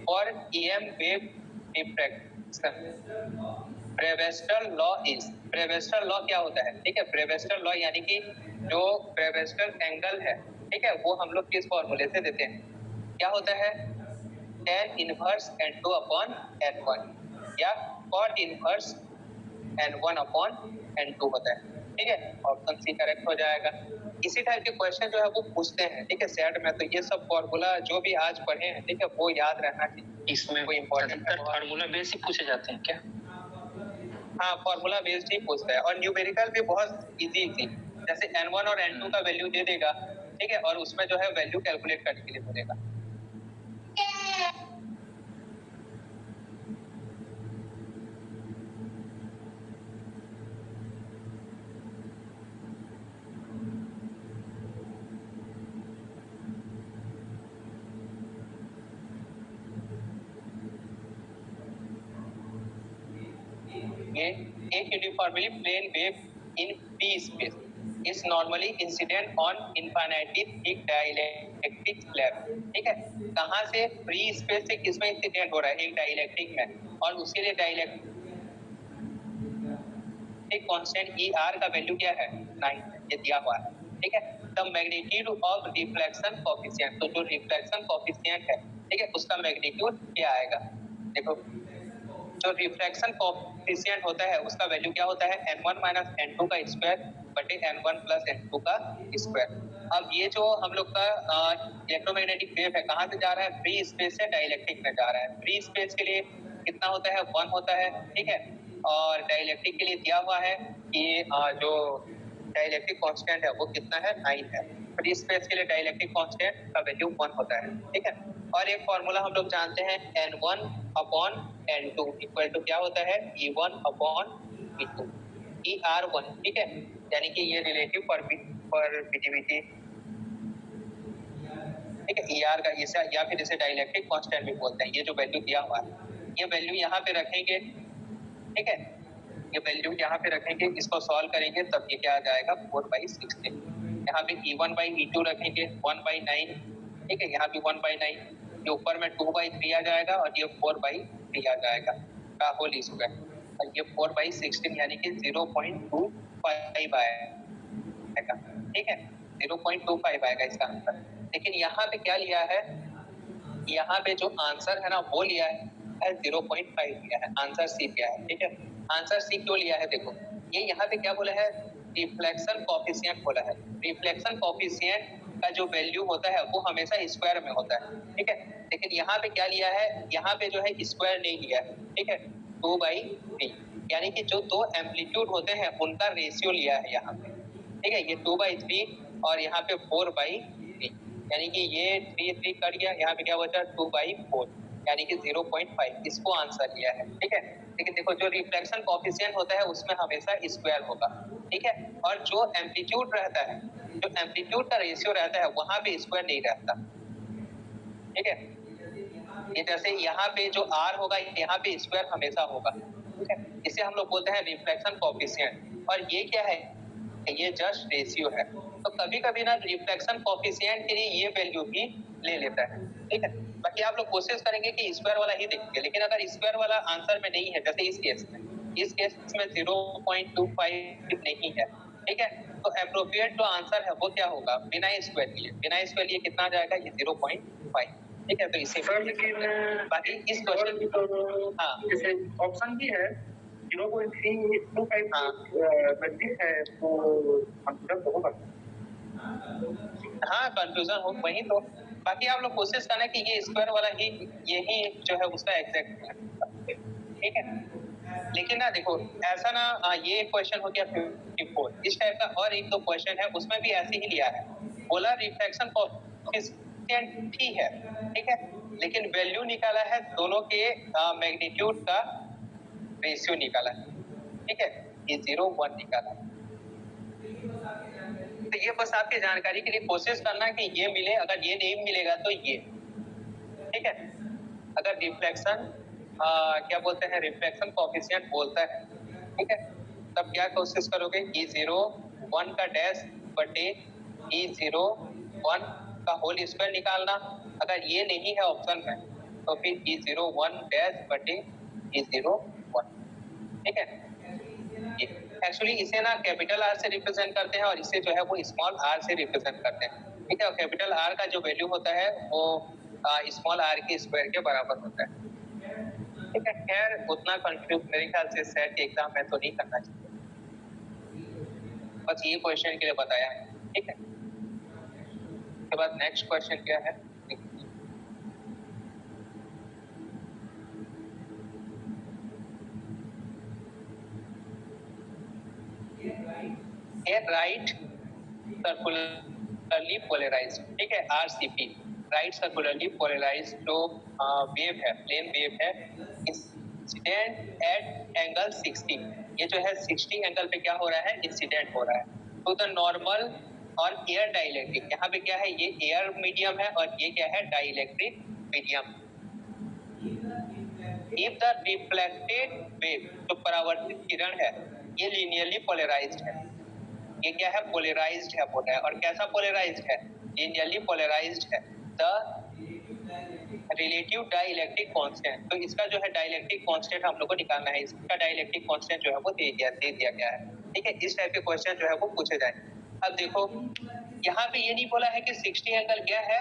और EM वेव डिफ्रैक्शन, ब्रेवेस्टर लॉ क्या होता है, ठीक है। ब्रेवेस्टर लॉ यानी कि जो ब्रेवेस्टर एंगल है, ठीक है, वो हम लोग किस फॉर्मूले से देते हैं, क्या होता है, tan inverse n2 upon n1 या cot inverse n1 upon n2 होता है, ठीक है। ऑप्शन सी करेक्ट हो जाएगा। इसी टाइप के क्वेश्चन जो है वो पूछते हैं, ठीक है, सेट में, तो ये सब फॉर्मूला जो भी आज पढ़े हैं, ठीक है, वो याद रहना चाहिए। इसमें कोई इंपॉर्टेंट फार्मूला बेस ही पूछे जाते हैं क्या? हाँ, फॉर्मूला बेस्ड ही पूछता है, और न्यूमेरिकल भी बहुत इजी जैसे n1 और n2 का वैल्यू दे देगा, ठीक है, और उसमें जो है वैल्यू कैलकुलेट करने के लिए बोलेगा। एक uniformly plane wave in p space is normally incident on infinitely thick dielectric slab, ठीक है। कहाँ से, फ्री स्पेस से किसमें इंसिडेंट हो रहा है, एक डाइलेक्ट्रिक में, और उसके लिए डाइलेक्ट्रिक कांस्टेंट ER का वैल्यू क्या है, 9, ये दिया हुआ है, ठीक है। The magnitude of reflection coefficient, तो जो रिफ्लेक्शन कोएफिशिएंट है, ठीक है, उसका मैग्नीट्यूड क्या आएगा, देखो, जो रिफ्रैक्शन कोएफिशिएंट होता है उसका वैल्यू क्या होता है, n1 माइनस n2 का स्क्वायर बटे n1 प्लस n2 का स्क्वायर। अब ये जो हम लोग का इलेक्ट्रोमैग्नेटिक वेव है, कहाँ से जा रहा है, फ्री स्पेस से डाइलेक्ट्रिक में जा रहा है। फ्री स्पेस के लिए कितना होता है, 1 होता है, ठीक है, और डाइलेक्ट्रिक के लिए दिया हुआ है कि जो डाइलेक्ट्रिक कांस्टेंट है वो कितना है, 9 है। फ्री स्पेस के लिए डाइलेक्ट्रिक कांस्टेंट का वैल्यू 1 होता है, ठीक है। और एक फॉर्मूला हम लोग जानते हैं, n1 upon n2 equal to क्या होता है, E1 अपॉन E2, ER1, ठीक है, यानी कि ये रिलेटिव परमिटिविटी, ठीक है, ER का इसे या फिर इसे डाइलेक्ट्रिक कांस्टेंट भी बोलते हैं। ये जो वैल्यू दिया हुआ है, ये वैल्यू यहाँ पे रखेंगे, ठीक है, ये वैल्यू यहाँ पे रखेंगे, इसको सॉल्व करेंगे तब ये क्या आ जाएगा, 4/16। यहाँ पे E1 by E2 रखेंगे 1/9, ठीक है, यहाँ भी 1/9, ये ऊपर में 2/3 आ जाएगा और ये 4/3 आ जाएगा का होल स्क्वायर, और ये 4/16 यानी कि 0.25 आएगा, ठीक है, 0.25 आएगा इसका आंसर। लेकिन यहाँ पे क्या लिया है, यहाँ पे जो आंसर है ना वो लिया है 0.5 लिया है, आंसर सी लिया है, ठीक है। आंसर सी क्यों लिया है? देखो ये यहाँ पे क्या बोला है, रिफ्लेक्शन कॉफिशिएंट बोला है। रिफ्लेक्शन कॉफिशिएंट का जो वैल्यू होता है वो हमेशा स्क्वायर में होता है, ठीक है। लेकिन यहाँ पे क्या लिया है, यहाँ पे जो है स्क्वायर नहीं लिया है, ठीक है, 2/3, यानी कि जो दो एम्पलीट्यूड होते हैं उनका रेशियो लिया है यहाँ पे, ठीक है। ये 2/3 और यहाँ पे 4/3, यानी कि ये 3 कट गया, यहाँ पे क्या बचा 2/4, यानी कि 0.5, इसको आंसर लिया है, ठीक है। लेकिन देखो जो रिफ्लेक्शन कॉफिशिएंट होता है उसमें हमेशा स्क्वायर होगा, ठीक है। और जो एम्पलीट्यूड रहता है, जो एम्पलीट्यूड का रेशियो रहता है वहां पे स्क्वायर नहीं रहता, ठीक है। ये जैसे यहाँ पे जो R होगा यहाँ पे स्क्वायर हमेशा होगा, ठीक है। इसे हम लोग बोलते हैं रिफ्लेक्शन कॉफिशिएंट। और ये क्या है, ये जस्ट रेशियो है। तो कभी कभी ना रिफ्लेक्शन कॉफिशिएंट के लिए ये वैल्यू भी ले लेता है, ठीक है। बाकी आप लोग कोशिश करेंगे कि स्क्वायर वाला ही देखेंगे, लेकिन अगर स्क्वायर वाला आंसर में नहीं है, जैसे इस केस में 0.25 नहीं है, ठीक है, तो एप्रोप्रिएट जो आंसर है वो क्या होगा, बिना स्क्वायर लिए, बिना स्क्वायर लिए कितना जाएगा, ये 0.5, ठीक है। तो इसे सर लेकिन बाकी इस क्वेश्चन तो हाँ जैसे ऑप्शन भी है 0.325 हाँ नजदीक है, तो कंफ्यूजन तो होगा। हाँ कंफ्यूजन हो, वही तो। बाकी आप लोग कोशिश करना कि ये स्क्वायर वाला ही, यही जो है उसका एग्जैक्ट है, ठीक है। लेकिन ना देखो ऐसा ना ये क्वेश्चन हो गया 54, इस टाइप का और एक दो क्वेश्चन है उसमें भी ऐसे ही लिया है, बोला रिफ्लेक्शन कोएफिशिएंट ही है, ठीक है, लेकिन वैल्यू निकाला है दोनों के मैग्नीट्यूड का रेशियो निकाला है, ठीक है, ये 0.1 निकाला है। तो ये बस आपकी जानकारी के लिए कोशिश करना कि ये मिले, अगर ये नहीं मिलेगा तो ये, ठीक है। अगर रिफ्लेक्शन क्या बोलते हैं, रिफ्लेक्शन कोएफिशिएंट बोलता है, ठीक है, तब क्या कोशिश करोगे, E01 का डैश बटे E01 का होल स्क्वायर निकालना। अगर ये नहीं है ऑप्शन में तो फिर E01 डैश बटे E01, ठीक है। एक्चुअली इसे ना कैपिटल आर से रिप्रेजेंट करते हैं और इसे जो है वो स्मॉल आर से रिप्रेजेंट करते हैं, ठीक है। और कैपिटल आर का जो वैल्यू होता है वो स्मॉल आर के स्क्वायर के बराबर होता है, ठीक है। खैर उतना कंफ्यूज मेरे ख्याल से सेट के एग्जाम में तो नहीं करना चाहिए, बस ये क्वेश्चन के लिए बताया है, ठीक है। उसके बाद नेक्स्ट क्वेश्चन क्या है, राइट सर्कुलरली पोलराइज्ड, ठीक है, RCP, राइट सर्कुलरली पोलराइज्ड जो वेव है, प्लेन वेव है, इंसिडेंट एट एंगल 60, ये जो है 60 एंगल पे क्या हो रहा है, इंसिडेंट हो रहा है। तो द नॉर्मल और एयर डाइलेक्ट्रिक, यहाँ पे क्या है, ये एयर मीडियम है और ये क्या है, dielectric medium. If the reflected wave, जो परावर्तित किरण है, ये लीनियरली पोलराइज्ड है, ये क्या है, पोलराइज्ड है बोला है। और कैसा पोलराइज्ड है, लीनियरली पोलराइज्ड है। द रिलेटिव डाइलेक्ट्रिक कांस्टेंट, तो इसका जो है डाइलेक्ट्रिक कांस्टेंट हम लोग को निकालना है, इसका डाइलेक्ट्रिक कांस्टेंट जो है वो दे दिया गया है, ठीक है। इस टाइप के क्वेश्चन जो है वो पूछे जाएंगे। अब देखो यहाँ पे ये नहीं बोला है कि 60 एंगल क्या है,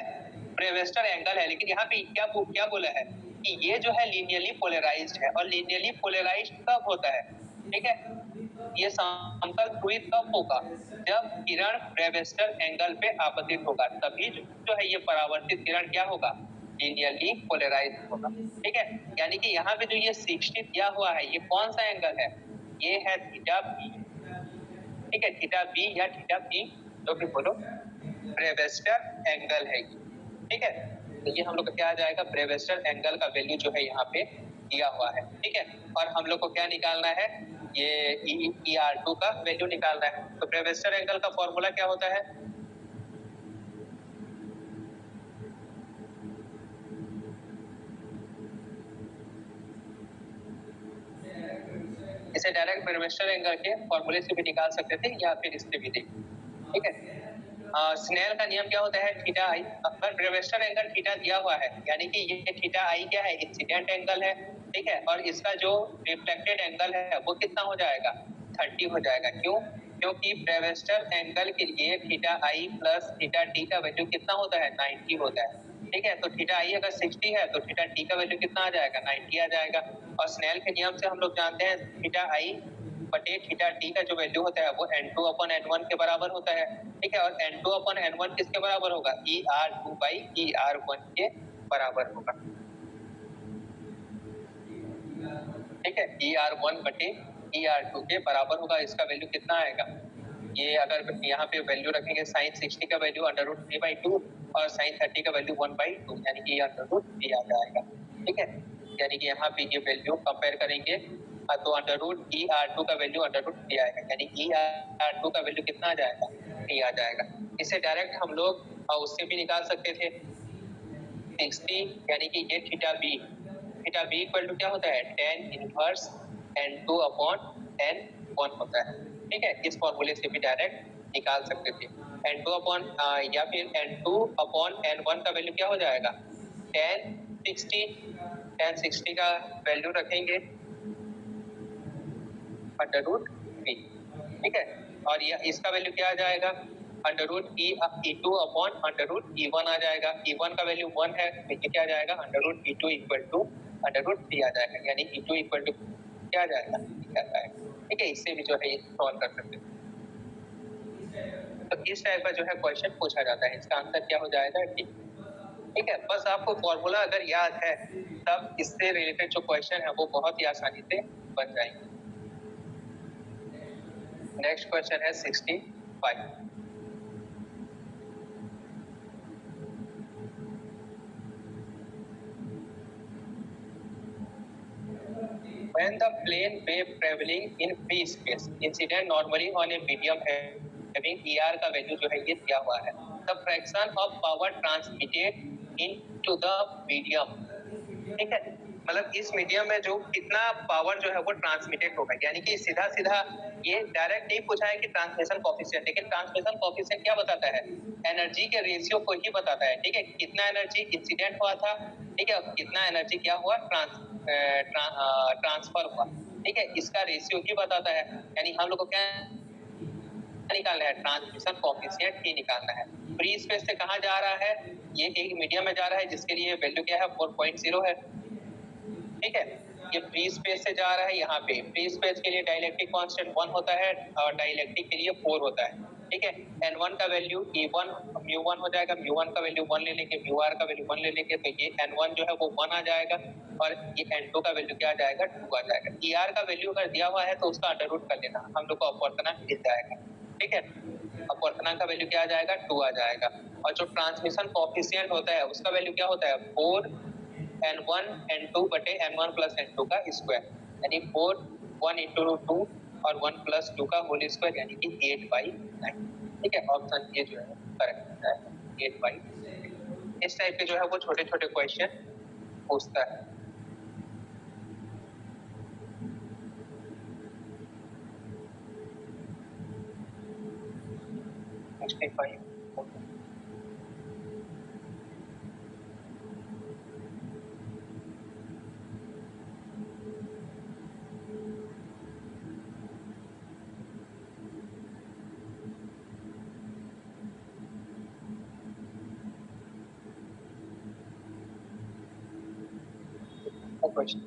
ब्रेविस्टर एंगल है, लेकिन यहाँ पे क्या बोला है कि ये जो है लीनियरली पोलराइज्ड है। और लीनियरली पोलराइज्ड कब होता है, ठीक है, ये समतल ध्रुवित कब होगा, जब किरण ब्रेविस्टर एंगल पे आपतित होगा, तभी जो है ये परावर्तित किरण क्या होगा, लीनियरली पोलराइज्ड होगा, ठीक है। यानी कि यहाँ पे जो ये 60 दिया हुआ है, ये कौन सा एंगल है, ये है थीटा बी, ठीक है, थीटा बी या थीटा पी, जो भी बोलो, ब्रेविस्टर एंगल है, ठीक है। तो ये हम लोग का क्या आ जाएगा, ब्रेविस्टर एंगल का वैल्यू जो है यहाँ पे दिया हुआ है, ठीक है। और हम लोग को क्या निकालना है, ये ER2 का वैल्यू निकालना है। तो ब्रेविस्टर एंगल का फॉर्मूला क्या होता है, इसे डायरेक्ट ब्रेविस्टर एंगल के फॉर्मूले से भी निकाल सकते थे या फिर इससे भी देख, ठीक है। स्नेल का नियम क्या होता है, थीटा आई, अगर ब्रेविस्टर एंगल थीटा दिया हुआ है, यानी कि ये थीटा आई क्या है, इंसिडेंट एंगल है, ठीक है। और इसका जो रिफ्लेक्टेड एंगल है वो कितना हो जाएगा, 30 हो जाएगा। क्यों, क्योंकि ब्रेविस्टर एंगल के लिए theta i plus theta T का वैल्यू कितना होता है, 90 होता है, ठीक है। तो थीटा आई अगर 60 है तो थीटा टी का वैल्यू कितना आ जाएगा, 90 आ जाएगा, और स्नेल के नियम से हम लोग जानते हैं थीटा आई बटे थीटा टी का जो वैल्यू होता है वो n2 अपॉन n1 के बराबर होता है, ठीक है। और n2 अपॉन n1 किसके बराबर होगा? ER2 बाई ER1 के बराबर होगा, ठीक है। ER1 बटे ER2 के बराबर होगा। इसका वैल्यू कितना आएगा? ये अगर यहाँ पे वैल्यू रखेंगे sin 60 का वैल्यू √3/2 और sin 30 का वैल्यू 1/2 यानी कि √3 आ जाएगा, ठीक है। यानी कि यहाँ पे ये वैल्यू कंपेयर करेंगे तो √ER2 का वैल्यू √3 आएगा, यानी ER2 का वैल्यू कितना आ जाएगा? 3 आ जाएगा। इसे डायरेक्ट हम लोग उससे भी निकाल सकते थे 60, यानी कि ये थीटा बी इक्वल टू क्या होता है? tan inverse n2 upon n1 होता है, ठीक है। इस फॉर्मूले से भी डायरेक्ट निकाल सकते थे n2 अपॉन या फिर n2 अपॉन n1 का वैल्यू क्या हो जाएगा? tan 60 का वैल्यू रखेंगे √3, ठीक है। और ये इसका वैल्यू क्या आ जाएगा? √E2 अपॉन √E1 आ जाएगा। E1 का वैल्यू 1 है, तो ये क्या आ जाएगा? √E2 इक्वल टू √3 आ जाएगा, यानी E2 इक्वल टू क्या आ जाएगा? क्या आ जाएगा, ठीक है। इससे भी जो है ये सॉल्व कर सकते हैं। तो इस टाइप का जो है क्वेश्चन पूछा जाता है। इसका आंसर क्या हो जाएगा? ठीक है। बस आपको फॉर्मूला अगर याद है तब इससे रिलेटेड जो क्वेश्चन है वो बहुत ही आसानी से बन जाएंगे। नेक्स्ट क्वेश्चन है 65। When the plane wave traveling in free space incident normally on a medium having ER का वैल्यू जो है ये दिया हुआ है, the fraction of power transmitted into the medium, ठीक है। मतलब इस मीडियम में जो कितना पावर जो है वो ट्रांसमिटेड होगा, यानी कि सीधा सीधा ये डायरेक्ट नहीं पूछा है कि ट्रांसमिशन कोएफिशिएंट, लेकिन ट्रांसमिशन कोएफिशिएंट क्या बताता है? एनर्जी के रेशियो को ही बताता है, ठीक है। कितना एनर्जी इंसिडेंट हुआ था, ठीक है, कितना एनर्जी क्या हुआ? ट्रांसफर हुआ, ठीक है। इसका रेशियो ही बताता है, यानी हम लोग को क्या निकालना है? ट्रांसमिशन कोएफिशिएंट ही निकालना है। फ्री स्पेस से कहाँ जा रहा है? ये एक मीडियम में जा रहा है जिसके लिए वैल्यू क्या है? 4.0 है, ठीक है। ये फ्री स्पेस से जा रहा है, यहाँ पे फ्री स्पेस के लिए डाइलेक्ट्रिक कांस्टेंट 1 होता है और डाइलेक्ट्रिक के लिए 4 होता है, ठीक है। n1 का वैल्यू E1 μ1 हो जाएगा, μ1 का वैल्यू 1 ले लेंगे, μr का वैल्यू 1 ले लेंगे, तो ये n1 जो है वो 1 आ जाएगा और ये n2 का वैल्यू क्या आ जाएगा? 2 आ जाएगा। er का वैल्यू अगर दिया हुआ है तो उसका अंडर रूट कर लेना, हम लोग को अपवर्तनांक मिल जाएगा, ठीक है। अपवर्तनांक का वैल्यू क्या आ जाएगा? 2 आ जाएगा। और जो ट्रांसमिशन कोएफिशिएंट होता है उसका वैल्यू क्या होता है? 4 n1 n2 बटे n1 प्लस n2 का स्क्वायर, यानी 4 1 इंटू 2 और 1 प्लस 2 का होल स्क्वायर, यानी कि 8/9, ठीक है। ऑप्शन ए जो है करेक्ट होता है, 8/9। इस टाइप के जो है वो छोटे छोटे क्वेश्चन पूछता है। question.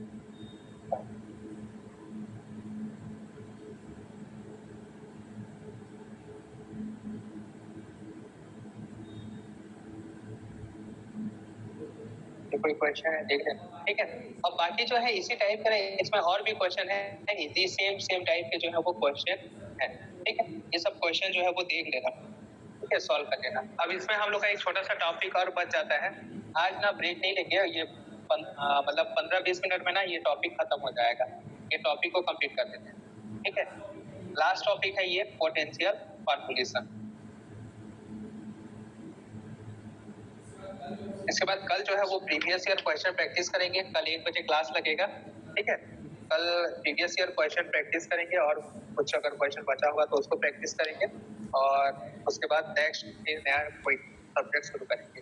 कोई क्वेश्चन है देख लेना, ठीक है। अब बाकी जो है इसी टाइप का इसमें और भी क्वेश्चन है, इसी सेम टाइप के जो है वो क्वेश्चन है, ठीक है। ये सब क्वेश्चन जो है वो देख लेना, ठीक है, सॉल्व कर लेना। अब इसमें हम लोग का एक छोटा सा टॉपिक और बच जाता है। आज ना ब्रेक नहीं लेंगे, ये मतलब 15-20 मिनट में ना ये टॉपिक खत्म हो जाएगा। ये टॉपिक को कंप्लीट कर देते हैं, ठीक है। लास्ट टॉपिक है ये पोटेंशियल फॉर्मुलेशन। इसके बाद कल जो है वो प्रीवियस ईयर क्वेश्चन प्रैक्टिस करेंगे। कल 1 बजे क्लास लगेगा, ठीक है। कल प्रीवियस ईयर क्वेश्चन प्रैक्टिस करेंगे और कुछ अगर क्वेश्चन बचा हुआ तो उसको प्रैक्टिस करेंगे और उसके बाद नेक्स्ट नया कोई सब्जेक्ट शुरू करेंगे।